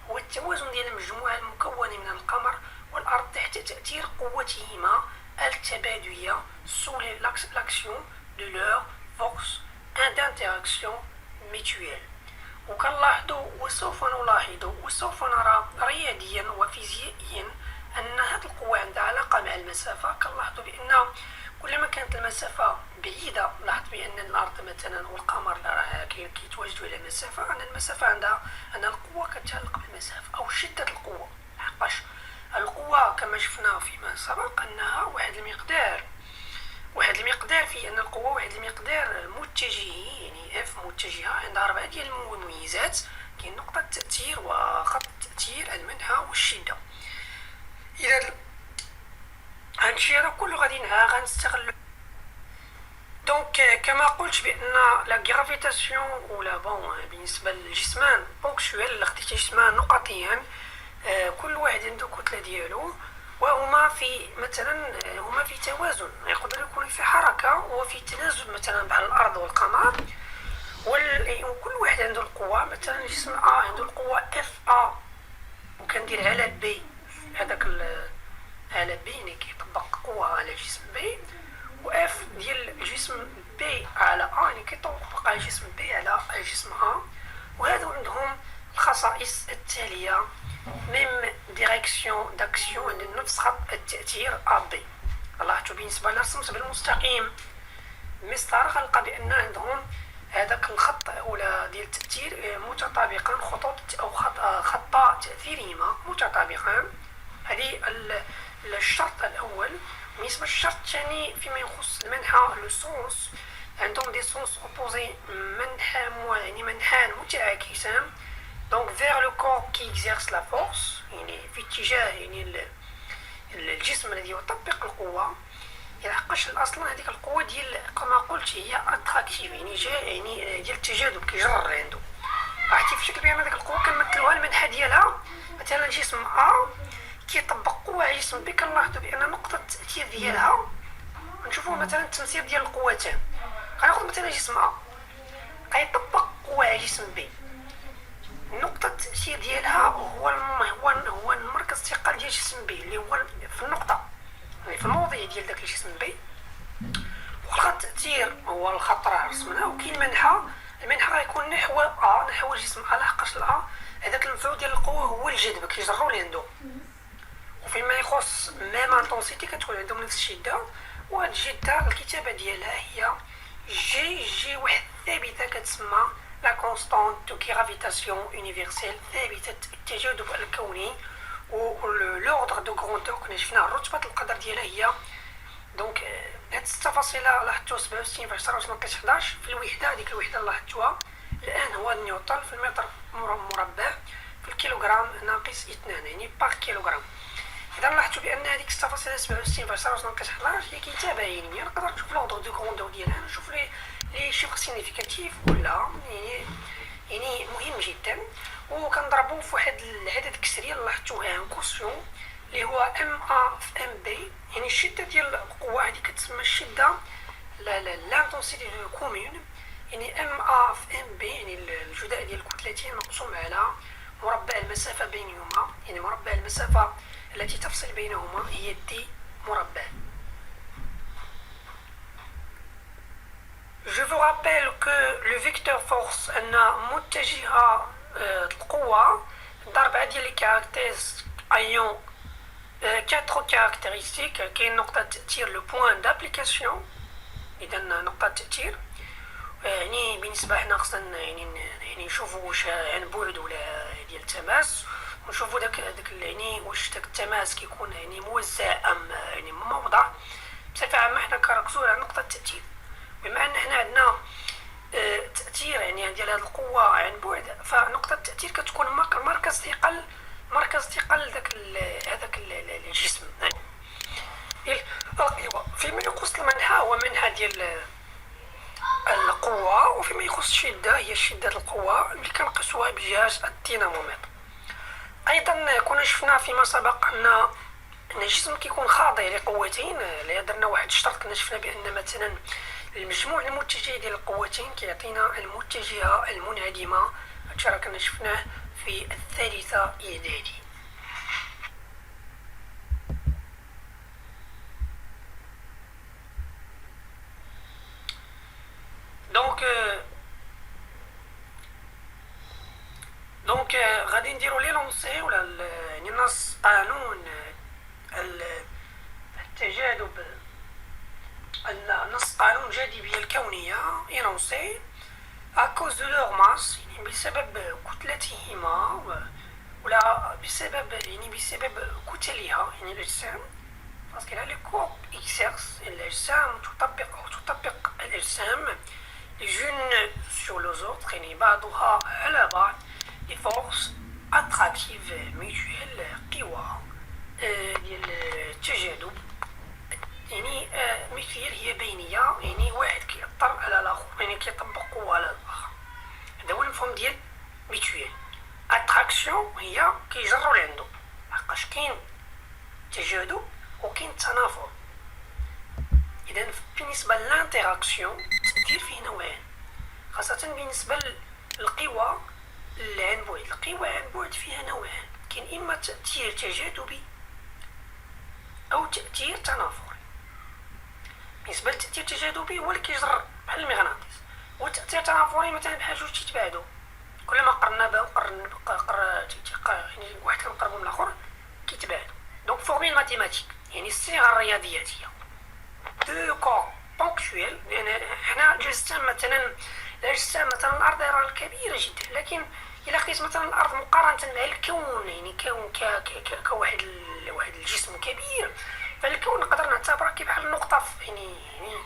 هو التوازن ديال المجموعة المكونة من القمر والأرض تحت تأثير قوتهما التبادلية sous l'action de leur force d'interaction mutuelle. وكنلاحظوا وسوف نلاحظ وسوف نرى رياضيا وفيزيائيا أن هذه القوة عندها علاقة مع المسافة. كنلاحظوا بأن كلما كانت المسافة بعيدة، لاحظ بأن الأرض مثلا والقمر راه كيتواجدوا على مسافة، أن المسافة عندها أن القوة كتعلق بالمسافة أو شدة القوة. لحقاش القوة كما شفنا فيما سبق أنها واحد المقدار في أن القوة واحد المقدار متجهي، يعني اف متجهة عندها 4 ديال المميزات. كاين نقطة التأثير وخط التأثير، المنحى والشدة. إذا هادشي هذا كله غنستغل. دونك كما قلت بأن لا غرافيتاسيون ولا بالنسبة للجسمان بونكشويل، جسمان نقطيان، كل واحد عنده كتلة ديالو، وهما في مثلا هما في توازن، يقدر يكون في حركة وفي تنازل مثلا بين الأرض والقمر، وكل واحد عنده القوة. مثلا جسم عنده القوة اف وكندير على بي، هذاك على بي يعني كيطبق قوة على جسم بي، واف ديال جسم بي على يعني كيطبق على جسم بي على جسم وهذو عندهم الخصائص التالية: ميم ديريكسيون داكسيون، عند نفس خط التأثير بي. لاحظتوا بالنسبة للرسم بالمستقيم مسطر غنلقى بأن عندهم هذاك الخط ولا ديال التأثير متطابقان، خطوط أو خطا تأثيرهما متطابقان. هذه الشرط الأول. بالنسبة للشرط الثاني فيما يخص المنحى لو سونس، عندهم دي سونس اوبوزي، يعني منحان متعاكسان. دونك vers le corps qui exerce la force، يعني في اتجاه يعني الجسم الذي يطبق القوة. لحقاش اصلا هذيك القوة ديال كما قلت هي اتراكتيف، يعني يعني ديال التجاذب كيجر عنده. عرفتي في شكل بان هذيك القوة كنمثلوها المنحى ديالها. مثلا جسم كيطبق قوة على جسم بي، كنلاحظوا بأن نقطة التأثير ديالها نشوفوا مثلا التمثيل ديال القوتين. غناخذ مثلا جسم غيطبق قوة على جسم بي، نقطة التأثير ديالها هو المركز الثقل ديال جسم بي اللي هو في النقطة. يعني في الموضع ديال داك الجسم بي. واخا التأثير هو الخط راه رسمناه، وكاين المنحى غيكون نحو الجسم لحقاش هذاك المفعول ديال القوة هو الجذب كيجرو لعندو. وفيما يخص ميم انتونسيتي كتكون عندهم نفس الشدة، وهاد الجدة الكتابة ديالها هي جي واحد ثابتة كتسمى لا كونستانت دو غرافيتاسيون يونيفرسيل، ثابتة التجاذب الكوني. و لوردر دو غروندور كنا شفناه رتبة القدر ديالها هي دونك هاد التفاصيل لاحظتو 67 في 10 ناقص 11 في الوحدة. هذيك الوحدة اللي لاحظتوها الآن هو النيوتن في المتر مربع في الكيلوغرام ناقص 2 يعني باغ كيلوغرام. إذا لاحظتو بأن هذيك التفاصيل 67 في 10 ناقص 11 هي كتابة علمية. نقدر نشوف لوردر دو غروندور ديالها، نشوف لي شيفر سينيفيكاتيف ولا يعني مهم جدا. وكنضربو في واحد العدد كسري اللي لاحظتوه ان كوسيون اللي هو ام ا في ام بي، يعني الشده ديال القوه هذه كتسمى الشده لانتونسيتي كومون، يعني ام ا في ام بي يعني الجداء ديال الكتلتين مقسوم على مربع المسافه بينهما، يعني مربع المسافه التي تفصل بينهما هي دي مربع. Je vous rappelle que le vecteur force أن متجهة القوة ضرب ديال لي كاركتيرز أيون 4 كاركتيرستيك. كاين نقطة تأثير لو بوان دابليكاسيون، إذا نقطة تأثير يعني بالنسبة حنا خصنا يعني نشوفو واش عن بعد ولا ديال التماس، ونشوفو داك يعني واش داك التماس كيكون يعني موزع أم يعني موضع. بصفة عامة حنا كنركزو على نقطة التأثير. بما ان حنا عندنا تأثير يعني ديال هاد القوة عن بعد، فنقطة التأثير كتكون مركز ثقل هذاك الجسم. فيما يخص المنحى هو منحى ديال القوة، وفيما يخص الشدة هي شدة القوة اللي كنقيسوها بجهاز الدينامومتر. أيضا كنا شفنا فيما سبق أن الجسم كيكون خاضع لقوتين. درنا واحد الشرط كنا شفنا بأن مثلا المجموع المتجه ديال القوتين كيعطينا المتجهة المنعدمة. هادشي راه كنا شفناه في الثالثة إعدادي. دونك غادي نديرو لي لونسي ولا يعني نص قانون التجاذب، نص قانون الجاذبية الكونية إنونسي أكوز دو لور ماس، يعني بسبب كتلتهما ولا بسبب كتلها يعني الأجسام. باسكو لي كور إكسيرس الأجسام تطبق الأجسام لجون سور لو زوتر، يعني بعضها على بعض دي فورس أتراكتيف ميتويل، قوى ديال التجاذب يعني مثيل هي بينية، يعني واحد كيأثر على الآخر يعني كيطبق قوة على الآخر. هذا هو المفهوم ديال ميتويل. أتراكسيون هي كيجرو لعندو لحقاش كاين تجاذب وكاين تنافر. إذا بالنسبة للانتراكسيون التأثير فيه نوعين، خاصة بالنسبة للقوى عن بعد. القوى عن بعد فيها نوعان، كاين إما تأثير تجاذبي أو تأثير تنافري. بالنسبة للتأثير التجاذبي هو اللي كيجر بحال المغناطيس، والتأثير التنافري مثلا بحال جوج تيتباعدو، كلما قرنا بهم يعني واحد كنقربو من الآخر كيتباعدو. دونك فورميل ماتيماتيك يعني الصيغة الرياضياتية دو كور بونكتويل. لأن حنا الأجسام مثلا الأرض راه كبيرة جدا، لكن إلا خديت مثلا الأرض مقارنة مع الكون، يعني كون كواحد الجسم كبير، فالكون نقدر نعتبره كبحال النقطة يعني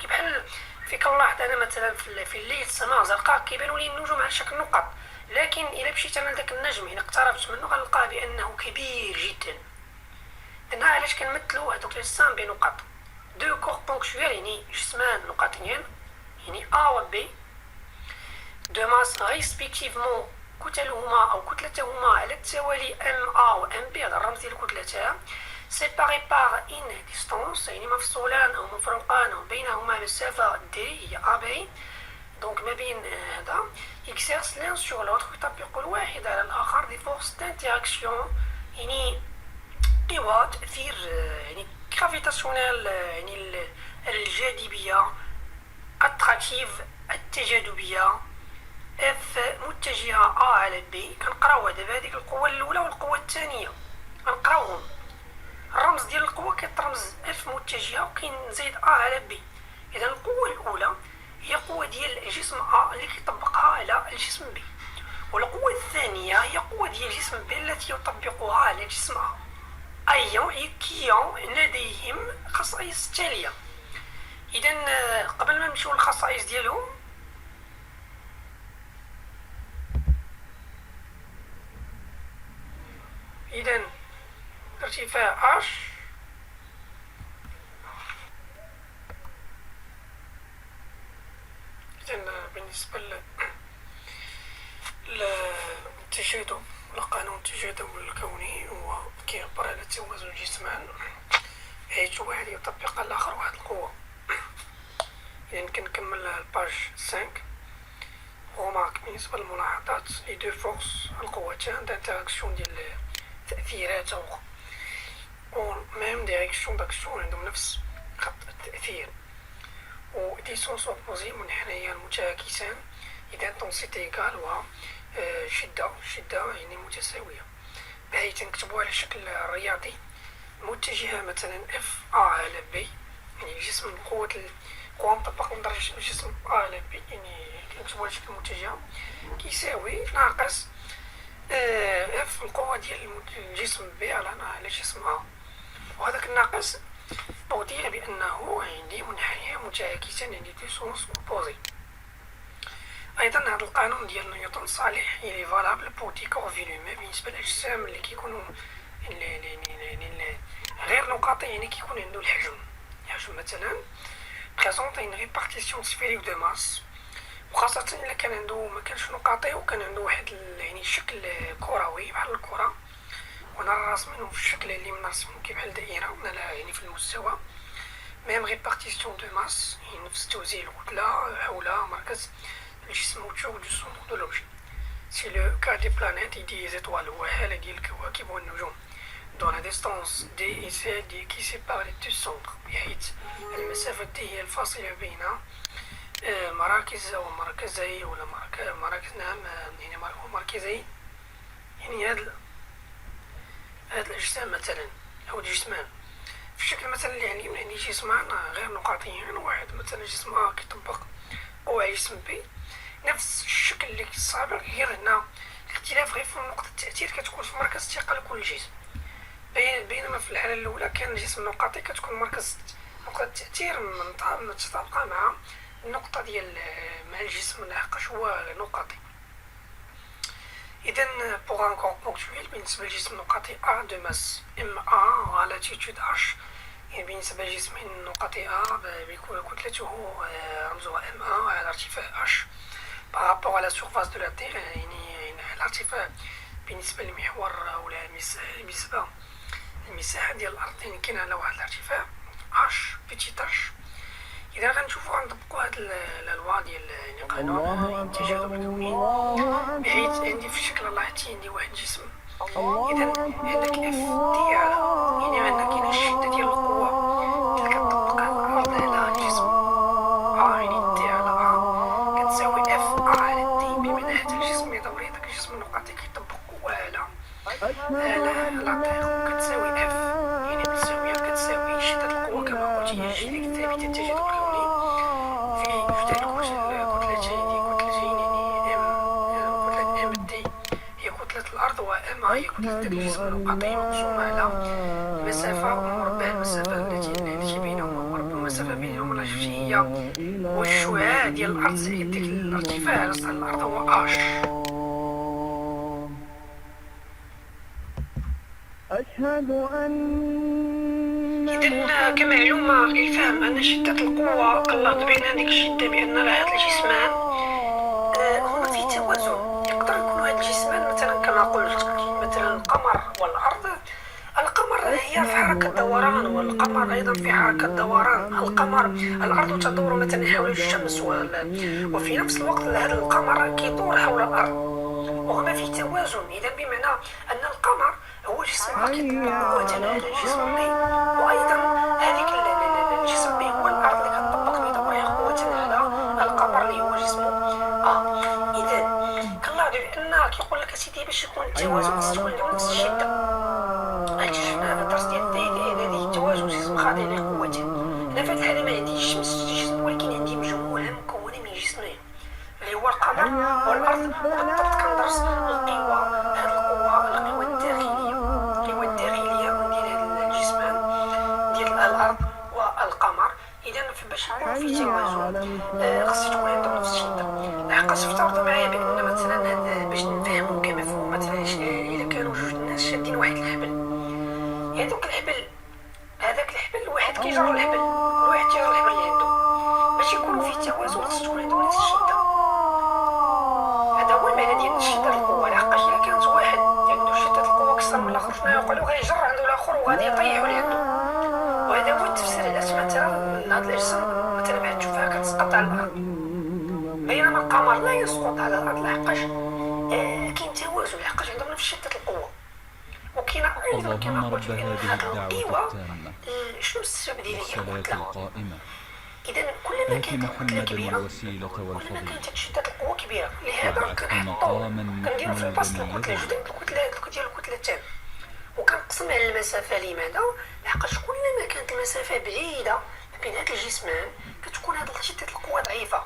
كبحال في كنلاحظ أنا مثلا في الليل السماء زرقاء كيبانوا لي النجوم على شكل نقط، لكن إلا مشيت أنا لذاك النجم يعني اقتربت منه غنلقاه بأنه كبير جدا. إذن علاش كنمثلو هادوك الأجسام بنقط دو كور بونكتويل، يعني جسمان نقطيين يعني A و B دو ماس ريسبكتيفمون كتلهما أو كتلتهما على التوالي ام ا و ام بي، هذا الرمز ديال الكتلتان سيباري باغ ان ديستونس يعني مفصولان أو مفروقان وبينهما مسافة دي هي ا بي. دونك ما بين هذا إكسيرس لان سور لوتر، يطبق الواحد على الآخر دي فورس دانتيراكسيون، يعني قوى تأثير يعني جرافيتاسيونيل يعني الجاذبية، اتراكتيف التجاذبية، اف متجهة ا على بي. كنقراوها دابا هذيك القوة الأولى والقوة الثانية غنقراوهم. الرمز ديال القوة كيترمز اف متجهة وكنزيد ا على بي. إذا القوة الأولى هي قوة ديال الجسم ا اللي كيطبقها على الجسم بي، والقوة الثانية هي قوة ديال الجسم بي التي يطبقها على الجسم ا، أي كيون لديهم خصائص تالية. إذا قبل ما نمشيو للخصائص ديالهم، إذا ارتفاع اش إذا بالنسبة للتجاذب، لقانون التجاذب الكوني هو كيعبر على توازن الجسمان بحيث واحد يطبق على الآخر واحد القوة. إذا كنكمل الباج 5. رومارك بالنسبة للملاحظات لي دو فورس القوتان دانتراكسيون ديال التأثيرات أو ميم ديريكسيون داكسيون عندهم نفس خط التأثير، و ديسونس أوبوزي منحنيان متعاكسان. إذا طونسيتي إيكال و شدة يعني متساوية، بحيث نكتبوها على شكل رياضي. متجهة مثلا اف ا على بي، يعني الجسم قوة مطبق من درجة الجسم ا على بي، يعني كنكتبوها على شكل متجهة كيساوي ناقص اف القوة ديال الجسم بي على الجسم ا، وهذاك الناقص أودي بأنه عندي منحنيان متعاكسان يعني ديسونس أوبوزي. أيضا هذا القانون ديال نيوتن صالح إلي فالابل بور دي كور فيلومي بالنسبة للأجسام اللي كيكونوا غير نقاطي، يعني كيكون عنده الحجم مثلا بريزونط اون ريبارتيسيون سفيريك دو ماس، وخاصة إلا كان عنده مكانش نقاطي وكان عنده واحد يعني شكل كروي بحال الكرة، وانا راسمينو في الشكل اللي منرسمو كي بحال دائرة يعني في المستوى. ميم ريبارتيسيون دو ماس، يعني نفس توزيع الكتلة حول مركز الجسم autour du centre de l'objet. C'est le cas des planètes et des étoiles، هو حالة ديال الكواكب والنجوم. dans la distance d et c qui sépare les deux centres، بحيث المسافة d هي الفاصلة بين مراكز أو مركزي ولا مراكز، نعم يعني مركزي، يعني هاد الأجسام مثلا أو الجسمان في الشكل مثلا اللي يعني جسمان غير نقاطيين. واحد مثلا جسم A كيطبق قوة على جسم B نفس الشكل اللي كيسابق، غير هنا الاختلاف غير في نقطة التأثير كتكون في مركز الثقة لكل جسم، بينما في الحالة الأولى كان الجسم نقاطي كتكون مركز نقطة التأثير متطابقة مع النقطة ديال مع الجسم لحقاش هو نقاطي. إذا بوغ ان كور بونكتويل بالنسبة للجسم نقاطي A دو ماس ام A على لاتيتود اش، يعني بالنسبة لجسم نقاطي A بيكون كتلته رمزها ام A على ارتفاع اش بارابور على سورفاس دو لا تير، يعني الارتفاع بالنسبة للمحور أو المساحة ديال الأرض، يعني كاين على واحد الارتفاع اش بيتيت اش. إذا غنشوفو غنطبقو هاد الألوا ديال يعني قانون التجاذب الكوني، بحيث عندي في الشكل لاحظتي عندي واحد الجسم. إذا عندك اف دي على، يعني عندنا كاينة الشدة ديال القوة اللي كتطبق على الأرض على الجسم يعني دي على كتساوي اف على دي، بما أن هاد الجسم يدوري داك الجسم النقاطي كيطبق قوة على لاطير كتساوي اف، يعني متساوية كتساوي شدة القوة كما قلت هي الشدة الثابتة التجاذب الكوني في جدول كتلتين يعني ام دي هي كتلة الأرض، و ام هي كتلة داك الجسم النقاطي مقسومة على المسافة ومربع المسافة التي بينهما، مربع المسافة بينهما لا هي والشعاع ديال الأرض زائد ديك الارتفاع على سطح الأرض هو اش. أشهد أن إذا كمعلومة للفهم أن شدة القوة قلت بين هذيك الشدة بأن هاد الجسمان هما في توازن. يقدر يكون هاد الجسمان مثلا كما قلت مثلا القمر والأرض. القمر هي في حركة دوران والقمر أيضا في حركة دوران. الأرض تدور مثلا حول الشمس وفي نفس الوقت هذا القمر كيدور حول الأرض وهما في توازن. إذا بمعنى أن القمر هو جسم ما كيطبق قوة على الجسم بي، وأيضا هذيك الجسم بي هو الأرض اللي كتطبق بدورها قوة على القمر اللي هو جسمه. إذا كنلاحظوا بأن كيقول لك أسيدي باش يكون التوازن خص تكون عندهم نفس الشدة. هادشي شفناه في الدرس ديال هذه التوازن جسم خاضع لقوته. أنا في هذه الحالة ما عنديش جسم، ولكن عندي مجموعة مكونة من جسمين اللي هو القمر والأرض. بالضبط كندرس القوى، هاد القوى الداخلية ديال هاد الجسمان ديال الأرض والقمر. إذا باش يكون في توازن خص تكون عندهم نفس الشدة. لحقاش افترضوا معايا بأن مثلا باش نفهمو كمفهوم مثلا إلا كانوا جوج الناس شادين واحد الحبل، هذاك الحبل واحد كيجر الحبل، كل واحد تيجر الحبل اللي عنده. باش يكونوا في توازن خص تكون عندهم نفس الشدة. هذا هو المعنى ديال شدة القوة. لحقاش إلا كانت واحد عنده شدة القوة أكثر من الآخر شنو يوقع له؟ غيجر عنده الآخر وغادي يطيحو اللي عنده. وهذا هو التفسير علاش مثلا هاد الأجسام مثلا بعد تشوفها كتسقط على الأرض، بينما القمر لا يسقط على الأرض لحقاش كاين توازن، لحقاش عندهم نفس شدة القوة. وكاين أيضا كما قلت بأن هاد القوة شنو السبب ديالها؟ هي الكتلة. إذا كلما كانت الكتلة كبيرة كلما كانت شدة القوة كبيرة. لهذا كنديرو في البسط الكتلة جدا ديال الكتلة التام، وكنقسم على المسافة. لماذا؟ لحقاش كلما كانت المسافة بعيدة ما بين هاد الجسمان كتكون هاد شدة القوة ضعيفة.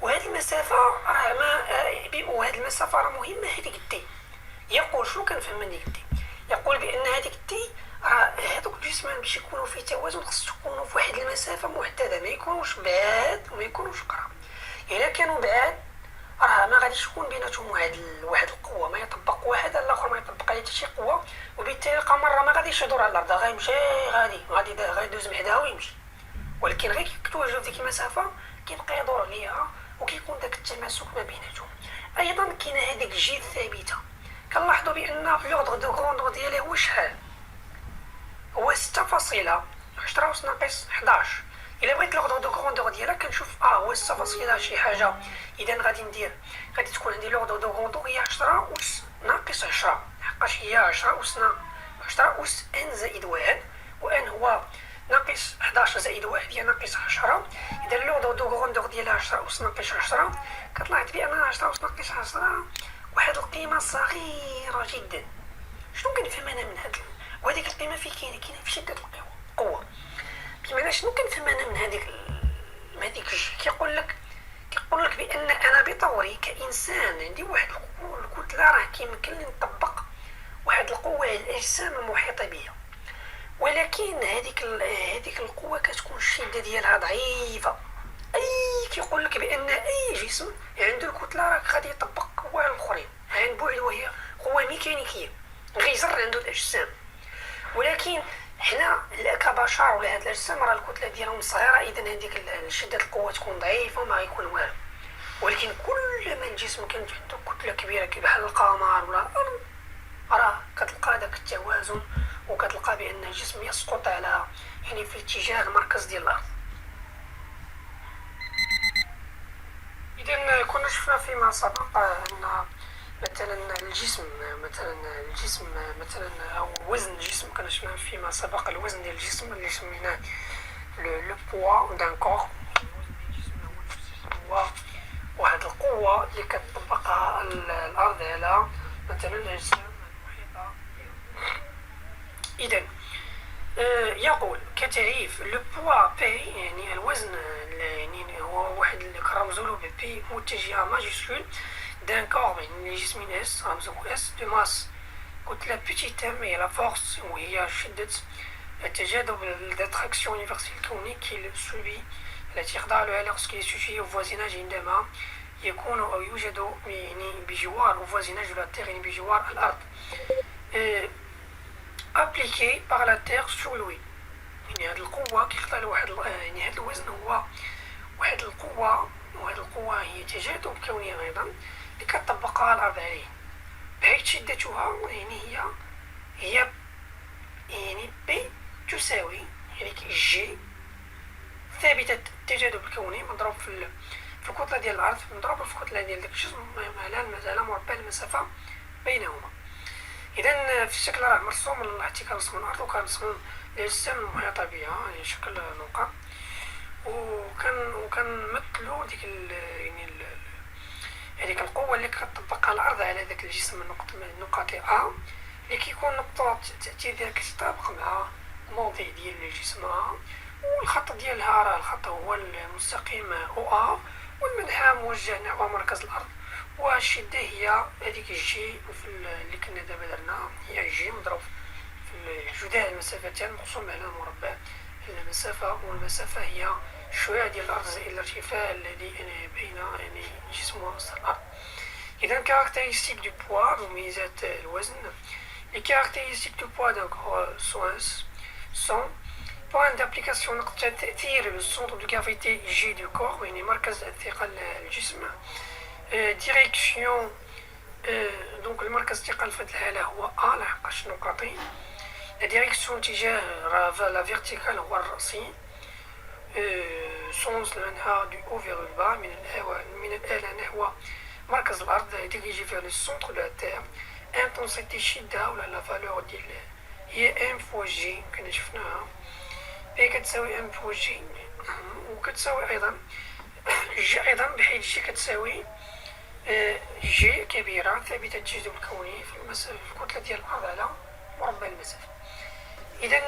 وهاد المسافة وهاد المسافة راه مهمة. هادي قدي يقول شنو كنفهم من ديك الدي؟ يقول بأن هاديك الدي هادوك الجسمان باش يكونوا في توازن خص يكونوا في واحد المسافة محددة، ما يكونوش بعاد وما يكونوش قراب. إلا كانوا بعاد راه ما غاديش يكون بيناتهم واحد القوة، ما يطبق واحد على الآخر، ما يطبق عليه حتى شي قوة، وبالتالي القمر راه ما غاديش يدور على الأرض، غيمشي غادي يدوز من حداها ويمشي. ولكن غير كيتواجدوا في ديك المسافة كيبقى يدور عليها وكيكون داك التماسك ما بيناتهم. أيضا كاينة هذيك الجي الثابتة. كنلاحظوا بأن لوغدغ دو غروندغ ديالها هو شحال؟ هو 6.10 أس ناقص 11. إلا بغيت لوغدغ دو غروندغ ديالها كنشوف هو 6 شي حاجة. إذا غادي تكون عندي لوغدغ دو غروندغ هي 10 أس ناقص 10، لحقاش هي 10 أس ان زائد 1، وان هو ناقص 11 زائد 1 هي ناقص 10. إذا لوغدغ دو غروندغ ديالها 10 أس ناقص 10، كطلعت بأن 10 أس ناقص 10 واحد القيمة صغيرة جدا. شنو كنفهم أنا من هاد وهذيك القيمة فين كاينة في شدة القوة. بمعنى شنو كنفهم أنا من هذيك كيقول لك بأن أنا بطوري كإنسان عندي واحد الكتلة راه كيمكن لي نطبق واحد القوة على الأجسام المحيطة بيا، ولكن هذيك القوة كتكون الشدة ديالها ضعيفة. كيقول لك بأن أي جسم عنده الكتلة راه غادي يطبق قوة على الآخرين عن بعد، وهي قوة ميكانيكية غيجر عنده الأجسام. ولكن حنا كبشر ولا هاد الأجسام راه الكتلة ديالهم صغيرة، إذا هذيك شدة القوة تكون ضعيفة وما غيكون والو. ولكن كلما الجسم كانت عنده كتلة كبيرة بحال القمر ولا الأرض راه كتلقى داك التوازن، وكتلقى بأن الجسم يسقط على في اتجاه المركز ديال الأرض. إذا كنا شفنا فيما سبق أن مثلا الجسم أو وزن الجسم، كنا شفنا فيما سبق الوزن ديال الجسم اللي سميناه لو بوا دان كور. هو واحد القوة اللي كتطبقها الأرض على مثلا الأجسام المحيطة. إذا يقول كتعريف لو بوا بي يعني الوزن، يعني هو واحد اللي كنرمزولو بي متجهة ماجيسكول دان كور يعني جسم اس رمزو اس دو ماس كتلة بيتيت ام هي لا فورس وهي شدة التجاذب الاتراكسيون يونيفرسيل الكوني كي سوبي التي يخضع له لوrsqu'il suffit au voisinage عندما يكون أو يوجد يعني بجوار au voisinage de la terre يعني بجوار الأرض appliqué par la terre sur lui. يعني هاد القوة كيخضع لواحد يعني هاد الوزن هو واحد القوة، وهاد القوة هي تجاذب كوني أيضا اللي كتطبقها الأرض عليه، بحيث شدتها يعني هي يعني بي تساوي يعني جي ثابتة التجاذب الكوني مضروب في الكتلة ديال الأرض مضروب في الكتلة ديال داك الجسم على المسافة مربع المسافة بينهما. اذا في الشكل راه مرسوم لاحظتي كنرسمو الارض وكنرسمو الاجسام المحيطه بها يعني شكل نقط وكنمثلو ديك هذيك القوه اللي كتطبقها الارض على ذاك الجسم من نقاط ا اللي كيكون نقطه التاثير ديالها كتطابق مع الموضع ديال الجسم ا والخط ديالها راه الخط هو المستقيم او ا والمنحى موجه نحو مركز الارض والشده هي هذيك الجي اللي كنا دابا درنا هي جي مضروب في جداء المسافتين مقسوم على مربع المسافه والمسافه هي الشعاع ديال الارض زائد الارتفاع الذي بين يعني الجسم وسط الارض. اذا كاركتيرستيك دو بوا مميزات الوزن. Les caractéristiques du poids d'un corps sont point d'application نقطة تأثير بالسنتر دو كافيتي جي دو كور يعني مركز الثقل الجسم. ديريكسيون دونك المركز الثقل في هذه الحالة هو ا لحقاش نقاطي. لا ديريكسيون اتجاه لا فيرتيكال هو الرأسي. سونس المنحى دو او فيغ البا من الآلة نحو مركز الأرض ديريجي فيغ لو سونتر دو لا تير. انتونسيتي الشدة ولا لا فالور ديال هي ام فوا جي كنا شفناها هي كتساوي ام فوا جي وكتساوي ايضا جي ايضا بحيث جي كتساوي جي كبيرة ثابتة التجاذب الكوني في المسافة في الكتلة ديال الأرض على مربع المسافة. إذا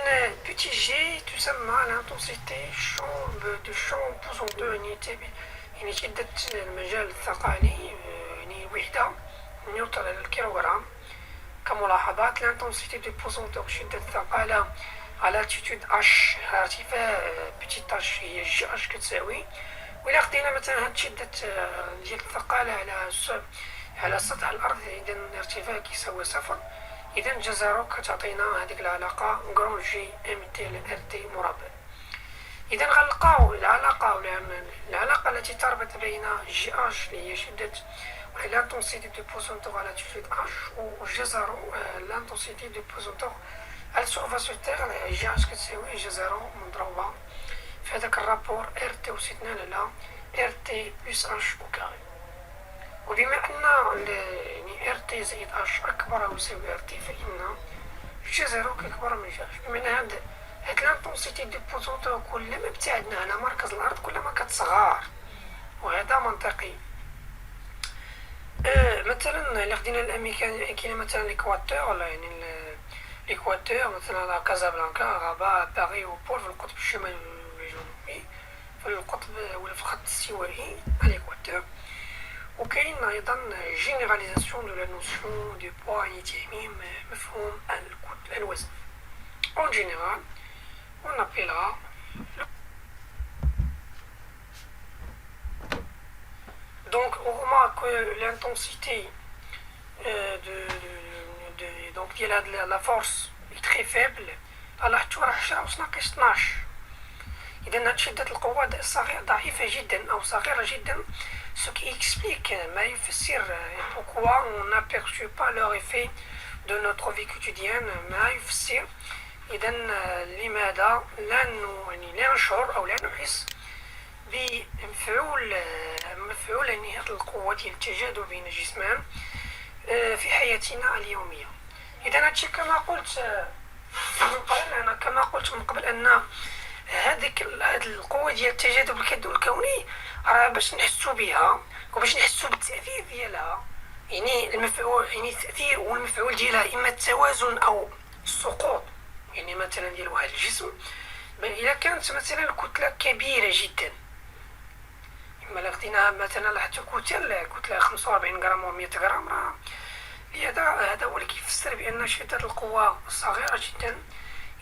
بيتي جي تسمى لانتونسيتي دو شون بوزونتور يعني شدة المجال الثقالي يعني وحدة نيوتن على الكيلوغرام. كملاحظات لانتونسيتي دو بوزونتور شدة الثقالة على altitude اش ارتفاع بتيت اش هي جي اش كتساوي وإلا خدينا مثلا هاد شدة ديال الثقالة على سطح الأرض إذا الارتفاع كيساوي صفر إذا جزرو كتعطينا هاديك العلاقة غرون جي ام تي على ار تي مربع. إذا غنلقاو العلاقة التي تربط بين جي اش اللي هي شدة l'intensité du poisontor à l'altitude H ou جزرو l'intensité du poisontor à la surface de terre جي اش كتساوي جزرو مضروبة في هذاك الرابور ار تي وسيتنا لا ار تي بلس اش او كاري. وبما ان يعني ار تي زائد اش اكبر او يساوي ار تي فإن جزرو كيكبر من جي اش. بمعنى هاد l'intensité du poisontor كلما ابتعدنا على مركز الأرض كلما كتصغر وهذا منطقي. مثلا الا خدينا الامريكان كاين مثلا ليكواتور ولا يعني ليكواتور مثلا كازابلانكا غابة باغي وبول في القطب الشمالي والجنوبي في القطب ولا في الخط الاستوائي ليكواتور. وكاين ايضا جينيراليزاسيون دو لا نوسيون دو بوا يعني تعميم مفهوم الوزن اون جينيرال on appellera donc on remarque que l'intensité donc la force est très faible. لاحظتوا راه 10 أس ناقص 12. إذا شدة القوة ضعيفة جدا أو صغيرة جدا ce qui explique ما يفسر pourquoi on n'aperçoit pas leur effet de notre vie quotidienne ما يفسر إذا لماذا لا نشعر أو لا نحس بمفعول يعني هذه القوة ديال التجاذب بين الجسمان في حياتنا اليومية. إذا هادشي كما قلت من قبل أن هاد القوة ديال التجاذب الكوني راه باش نحسو بها وباش نحسو بالتأثير ديالها يعني المفعول يعني التأثير والمفعول ديالها إما التوازن أو السقوط يعني مثلا ديال واحد الجسم إلا كانت مثلا الكتلة كبيرة جدا إما لا خدينا مثلا حتى كتلة 45 غرام و 100 غرام راه هذا هو اللي كيفسر بأن شدة القوة صغيرة جدا.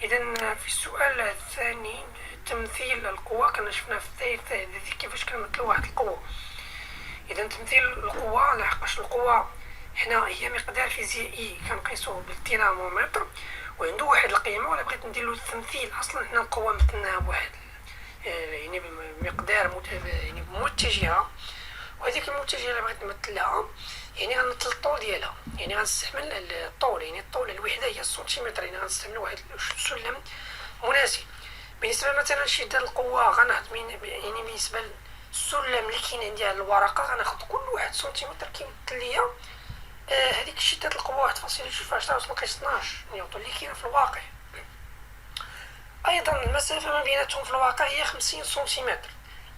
إذا في السؤال الثاني تمثيل القوة كنا شفنا في الثالث كيفاش كنمثلو واحد القوة. إذا تمثيل القوة لحقاش القوة هنا هي مقدار فيزيائي كنقيسوه بالدينامومتر وعنده واحد القيمة ولا بغيت نديرلو التمثيل أصلا حنا القوة مثلناها بواحد يعني بمقدار يعني متجهة وهذيك المتجهة اللي بغيت نمثلها يعني غنمثل الطول ديالها يعني غنستعمل الطول يعني الطول الوحدة هي السنتيمتر يعني غنستعمل واحد السلم مناسب. بالنسبة مثلا شدة القوة غناخد يعني بالنسبة للسلم اللي كاين عندي على الورقة غناخد كل واحد سنتيمتر كيمثل ليا هذيك شدة القوة واحد فاصلة جوج في 10 أس ناقص 12 نيوتن اللي كاينة في الواقع. أيضا المسافة ما بيناتهم في الواقع هي 50 سنتيمتر.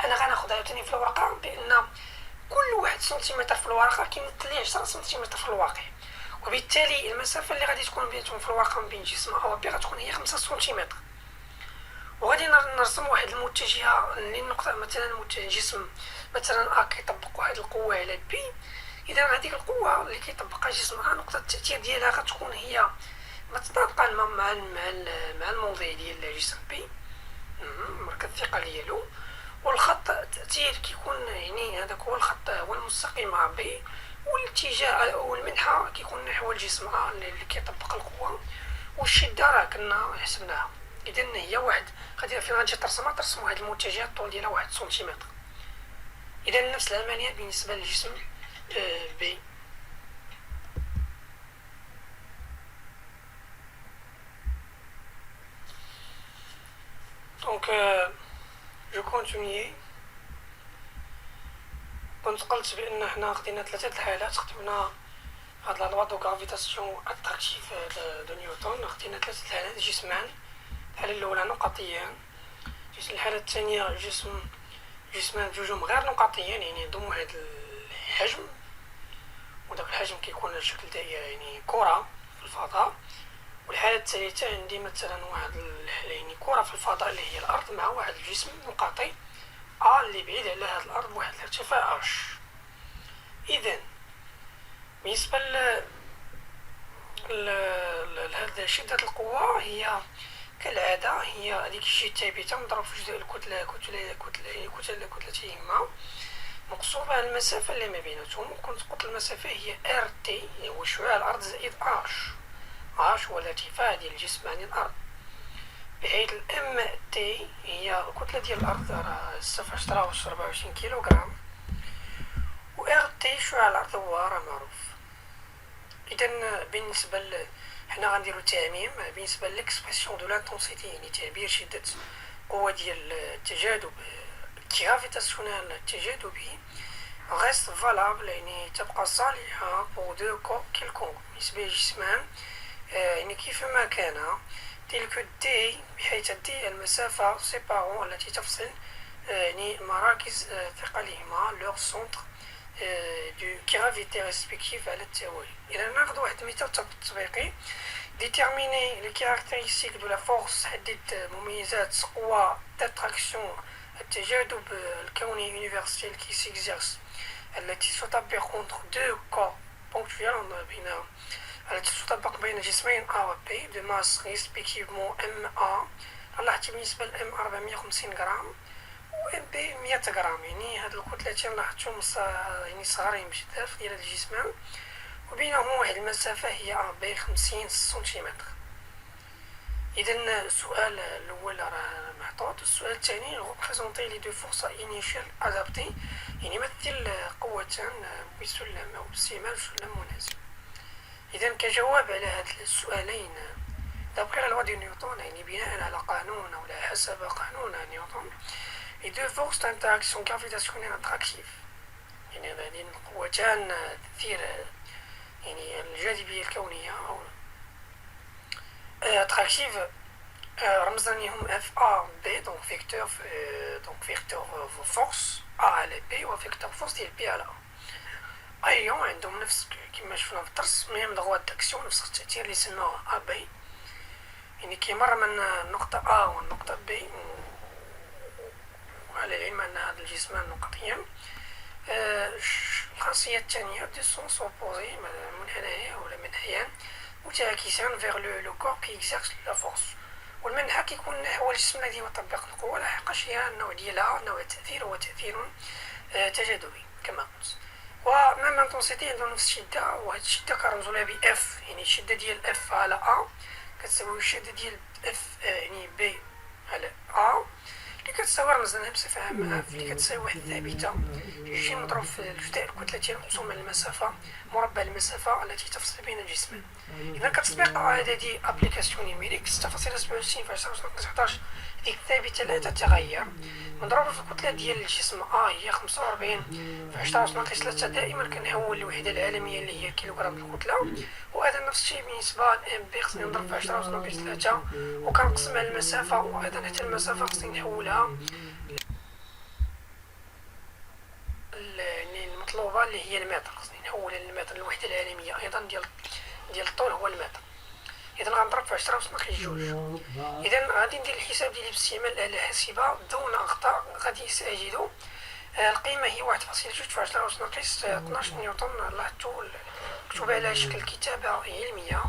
أنا غناخد عاوتاني في الورقة بأن كل 1 سنتيمتر في الورقة كيمثل لي 10 سنتيمتر في الواقع، وبالتالي المسافة اللي غادي تكون بيناتهم في الواقع بين جسم A و B غتكون هي 5 سنتيمتر. وغادي نرسم واحد المتجهة للنقطة، مثلا جسم مثلا A كيطبق واحد القوة على B، إذا هذيك القوة اللي كيطبقها جسم A نقطة التأثير ديالها غتكون هي متطابقة مع الموضع ديال جسم B، مركز الثقل ديالو، والخط التأثير كيكون يعني هذاك هو الخط هو المستقيم مع B، والاتجاه والمنحى كيكون نحو الجسم A اللي كيطبق القوة، والشدة راه كنا حسبناها. إذا هي واحد غادي فين غتجي ترسمها ترسم واحد المتجه الطول ديالها 1 سنتيمتر. إذا نفس العملية بالنسبة للجسم B. دونك جو كونتينيي. كنت قلت بأن حنا خدينا 3 الحالات، خدمنا هاد لا لوا دو غرافيتاسيون اتراكتيف دو نيوتن، خدينا 3 الحالات جسمان. الحالة الأولى نقطيان، الحالة الثانية جسمان بجوجهم غير نقطيين يعني عندهم واحد الحجم، وداك الحجم كيكون على شكل دائرة يعني كرة في الفضاء. والحالة الثالثة عندي مثلا واحد يعني كرة في الفضاء اللي هي الأرض مع واحد الجسم نقطي A اللي بعيد على هاد الأرض بواحد الارتفاع H. إذا بالنسبة لهاد شدة القوة هي كالعادة هي هذيك الشيء ثابتة مضروب في جزء كتلتيهما مقسوم على المسافة اللي ما بيناتهم. وكنت قلت المسافة هي RT هو شعاع الأرض زائد H هو الارتفاع ديال الجسم عن الأرض، بحيث MT هي الكتلة ديال الأرض راه 6 في 10 أس 24 كيلوغرام، و RT شعاع الأرض هو راه معروف. إذا بالنسبة حنا غنديرو تعميم بالنسبة لإكسبرسيون دو لانتونسيتي يعني تعبير شدة القوة ديال التجاذب الجرافيتاسيونيل التجاذبي غيست فالابل يعني تبقى صالحة بور دو كور كيلكونغ بالنسبة لجسمان يعني كيفما كان تلك دي، بحيث دي المسافة سيبارون التي تفصل يعني مراكز ثقلهما لور سونتر دو gravité respective على التوالي. إذا ناخذ واحد المثال تطبيقي. déterminer les caractéristiques de la force، حدد مميزات قوة d'attraction التجاذب الكوني universel qui s'exerce التي تطبق entre deux corps ponctuels التي تطبق بين جسمين A و B de masse respectivement MA. لاحظتي بالنسبة ل M 450 غرام و B 100 غرام، يعني هاد الكتلتين لاحظتهم يعني صغارين بزاف ديال هاد الجسمان، وبينهم واحد المسافة هي AB 50 سنتيمتر. إذا السؤال الأول راه محطوط. السؤال الثاني représenter les deux forces initiales adaptées يعني يمثل قوتان بسلم أو بسلم مناسب. إذا كجواب على هاد السؤالين d'après la loi de Newton يعني بناء على قانون أو على حسب قانون نيوتن les deux forces d'interaction gravitationnelle attractive يعني هذين القوتان تأثير يعني الجاذبية الكونية أو attractive رمزنا لهم FA B donc vecteur force A على B و vecteur force ديال B على A. أيون عندهم نفس كما شفنا في الدرس ميم دغوات داكسيون نفس التأثير اللي سموه AB يعني كيمر من النقطة A والنقطة B، وعلى العلم أن هذا الجسمان نقطيان. الخاصية الثانية دو سونس أوبوزي منحنيان ولا منحيان متعاكسان فيغ لو كور كي إكزيرس لا فورس، والمنحى كيكون نحو الجسم الذي يطبق القوة لاحقاش هي النوع ديالها نوع التأثير هو تأثير تجاذبي كما قلت. ومام انتونسيتي عندهم نفس الشدة، وهاد الشدة كنرمزو لها ب F يعني الشدة ديال F على A كتساوي الشدة ديال F يعني B على A اللي كتساوي رمزناها بصفة عامة اللي كتساوي واحد ثابتة جي مضروب في الجزء الكتلتي المقسومة للمسافة مربع المسافة التي تفصل بين الجسمين. إذا كتطبيق عددي أبليكاسيون نيميريك 6.27/11 ديك الثابتة لا تتغير مضروبة في الكتلة ديال الجسم هي 45/10⁻³ دائما كنحول الوحدة العالمية اللي هي الكيلوغرام الكتلة، وهذا نفس الشيء بالنسبة لإم بي خصني نضرب في 10⁻³ وكنقسم على المسافة، وأيضا حتى المسافة خصني نحولها المطلوبة اللي هي المتر، خصني نحولها للمتر الوحدة العالمية أيضا ديال الطول هو المتر. إذا غنضرب في 10⁻². إذا غادي ندير الحساب ديالي باستعمال الآلة الحاسبة دون أخطاء. غادي سأجد القيمة هي 1.2/10⁻² نيوتن. لاحظتوا مكتوبة على شكل كتابة علمية.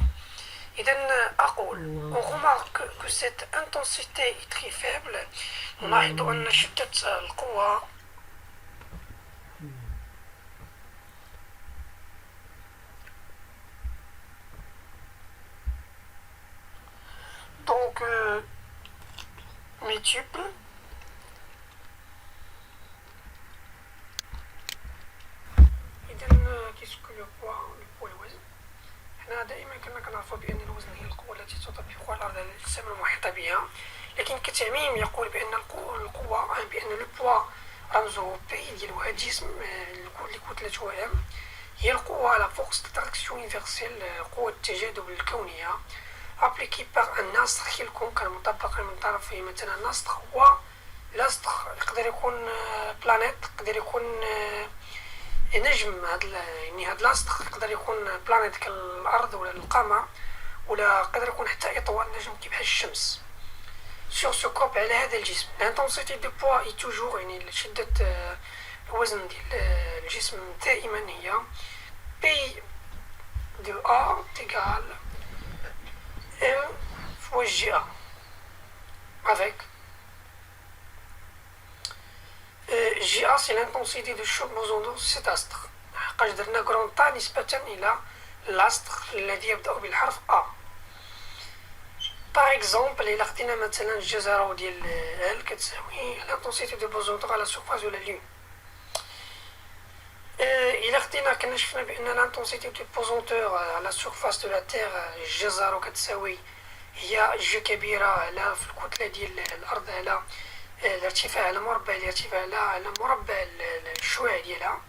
إذا أقول on remarque que cette intensité est très faible. نلاحظ أن شدة القوة donc multiple إذا كيسكو لو بوا الوزن. حنا دائما كنا كنعرفوا بأن الوزن هي القوة التي تطبقها الأرض على الأجسام المحيطة بها، لكن كتعميم يقول بأن القوة بأن لو بوا رمزه بي ديال واحد الجسم اللي كتلته ام هي القوة على فورس داتراكسيون يونيفرسيل، قوة التجاذب الكونية ابليكي باغ ان نسخ يكون كمطبق من طرفه. مثلا نسخ هو لصق، يقدر يكون بلانيت، يقدر يكون نجم. يعني هاد لاصق يقدر يكون بلانيت كالارض ولا القمر، ولا يقدر يكون حتى اطوال نجم كيبحال الشمس. سور سو كوب على هذا الجسم لانتونسيتي دو بوا اي توجور، يعني شدة الوزن ديال الجسم دائما هي بي دو ا تيغال ام فوا جي ا avec جي ا سي لانتونسيتي دو شوك بوزون دو سيت استر. حقاش درنا كرونطا نسبة الى لاستر الذي يبدأ بالحرف ا. باغ اكزومبل الى خدينا مثلا الجزر ديال ال كتساوي لانتونسيتي دو بوزونتور على سورفاس دو لا لون. الى خدينا كنا شفنا بان لانتونسيتي دو بوزونتور على سورفاس دو لا تير الجزر كتساوي هي جي كبيرة على في الكتلة ديال الأرض على الارتفاع على مربع الارتفاع على مربع الشعاع ديالها.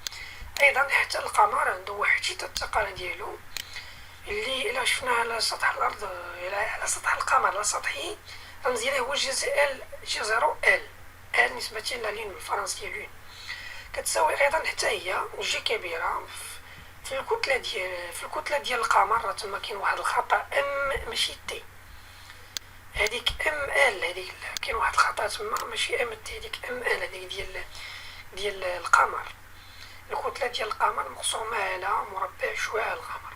أيضا حتى القمر عنده واحد شي الثقالة ديالو اللي إلا شفناه على سطح الأرض على سطح القمر على سطحي رمز ديالها هو جي زيرو ال نسبة إلى لين بالفرنسية لون كتساوي أيضا حتى هي جي كبيرة في الكتلة ديال القمر. تما كاين واحد الخطأ ام ماشي تي، هذيك ام ال هذيك كاين واحد الخطأ تما ماشي ام تي، هذيك ام ال هذيك ديال القمر. الكتلة ديال القمر مقسومة على مربع شعاع القمر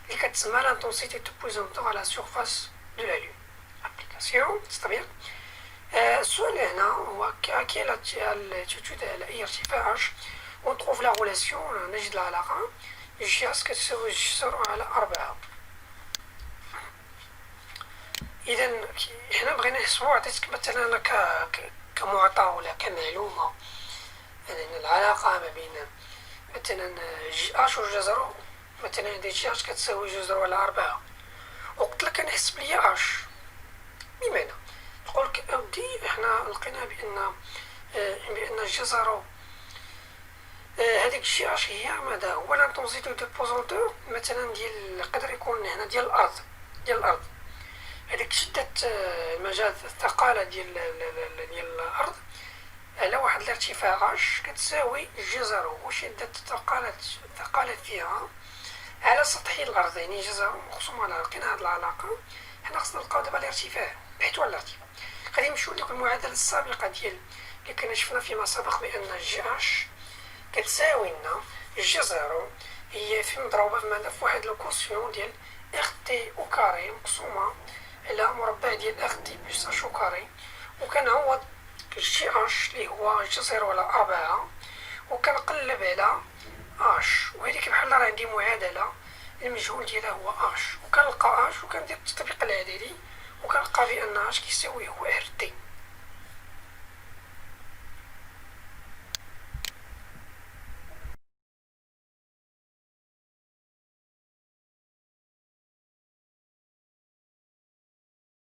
اللي كتسمى لانتونسيتي دو بوزونتور على سورفاس دو لا لون. ابليكاسيون تطبيق. السؤال هنا هو كي الالتيتود على اي ارتفاع on trouve la relation نجد العلاقة جي اس كتساوي جسر على 4. إذا حنا بغينا نحسبو، عطيتك مثلا أنا كمعطى ولا كمعلومة أن العلاقة ما بين مثلا جي اش و جزر، مثلا هادي جي اش كتساوي جزر على 4، وقتلك نحسب ليا اش. بمعنى نقولك أودي حنا لقينا بأن الجزر هذيك جي اش هي ماذا هو لانتونسيتي دو بوزونتور مثلا ديال يقدر يكون هنا ديال الأرض. هذيك شدة المجال الثقالة ديال الأرض على واحد الارتفاع اش كتساوي جزر وشدة الثقالة فيها على سطح الأرض، يعني جزر مقسوم على. لقينا هاد العلاقة حنا خصنا نلقاو دابا الارتفاع بحثوا على الارتفاع. غادي نمشيو لديك المعادلة السابقة اللي كنا شفنا فيما سبق بأن جي اش كتساوي لنا الجزر هي في مضروبة في واحد لوكوسيون ديال اخ تي او كاري مقسومة على مربع ديال اخ تي بلس اش او كاري، وكنعوض جي اش اللي هو جزر على 4 وكنقلب على اش، وهذيك بحال راه عندي معادلة المجهول ديالها هو اش، وكنلقى اش وكندير التطبيق العددي وكنلقى بأن اش كيساوي هو ار تي.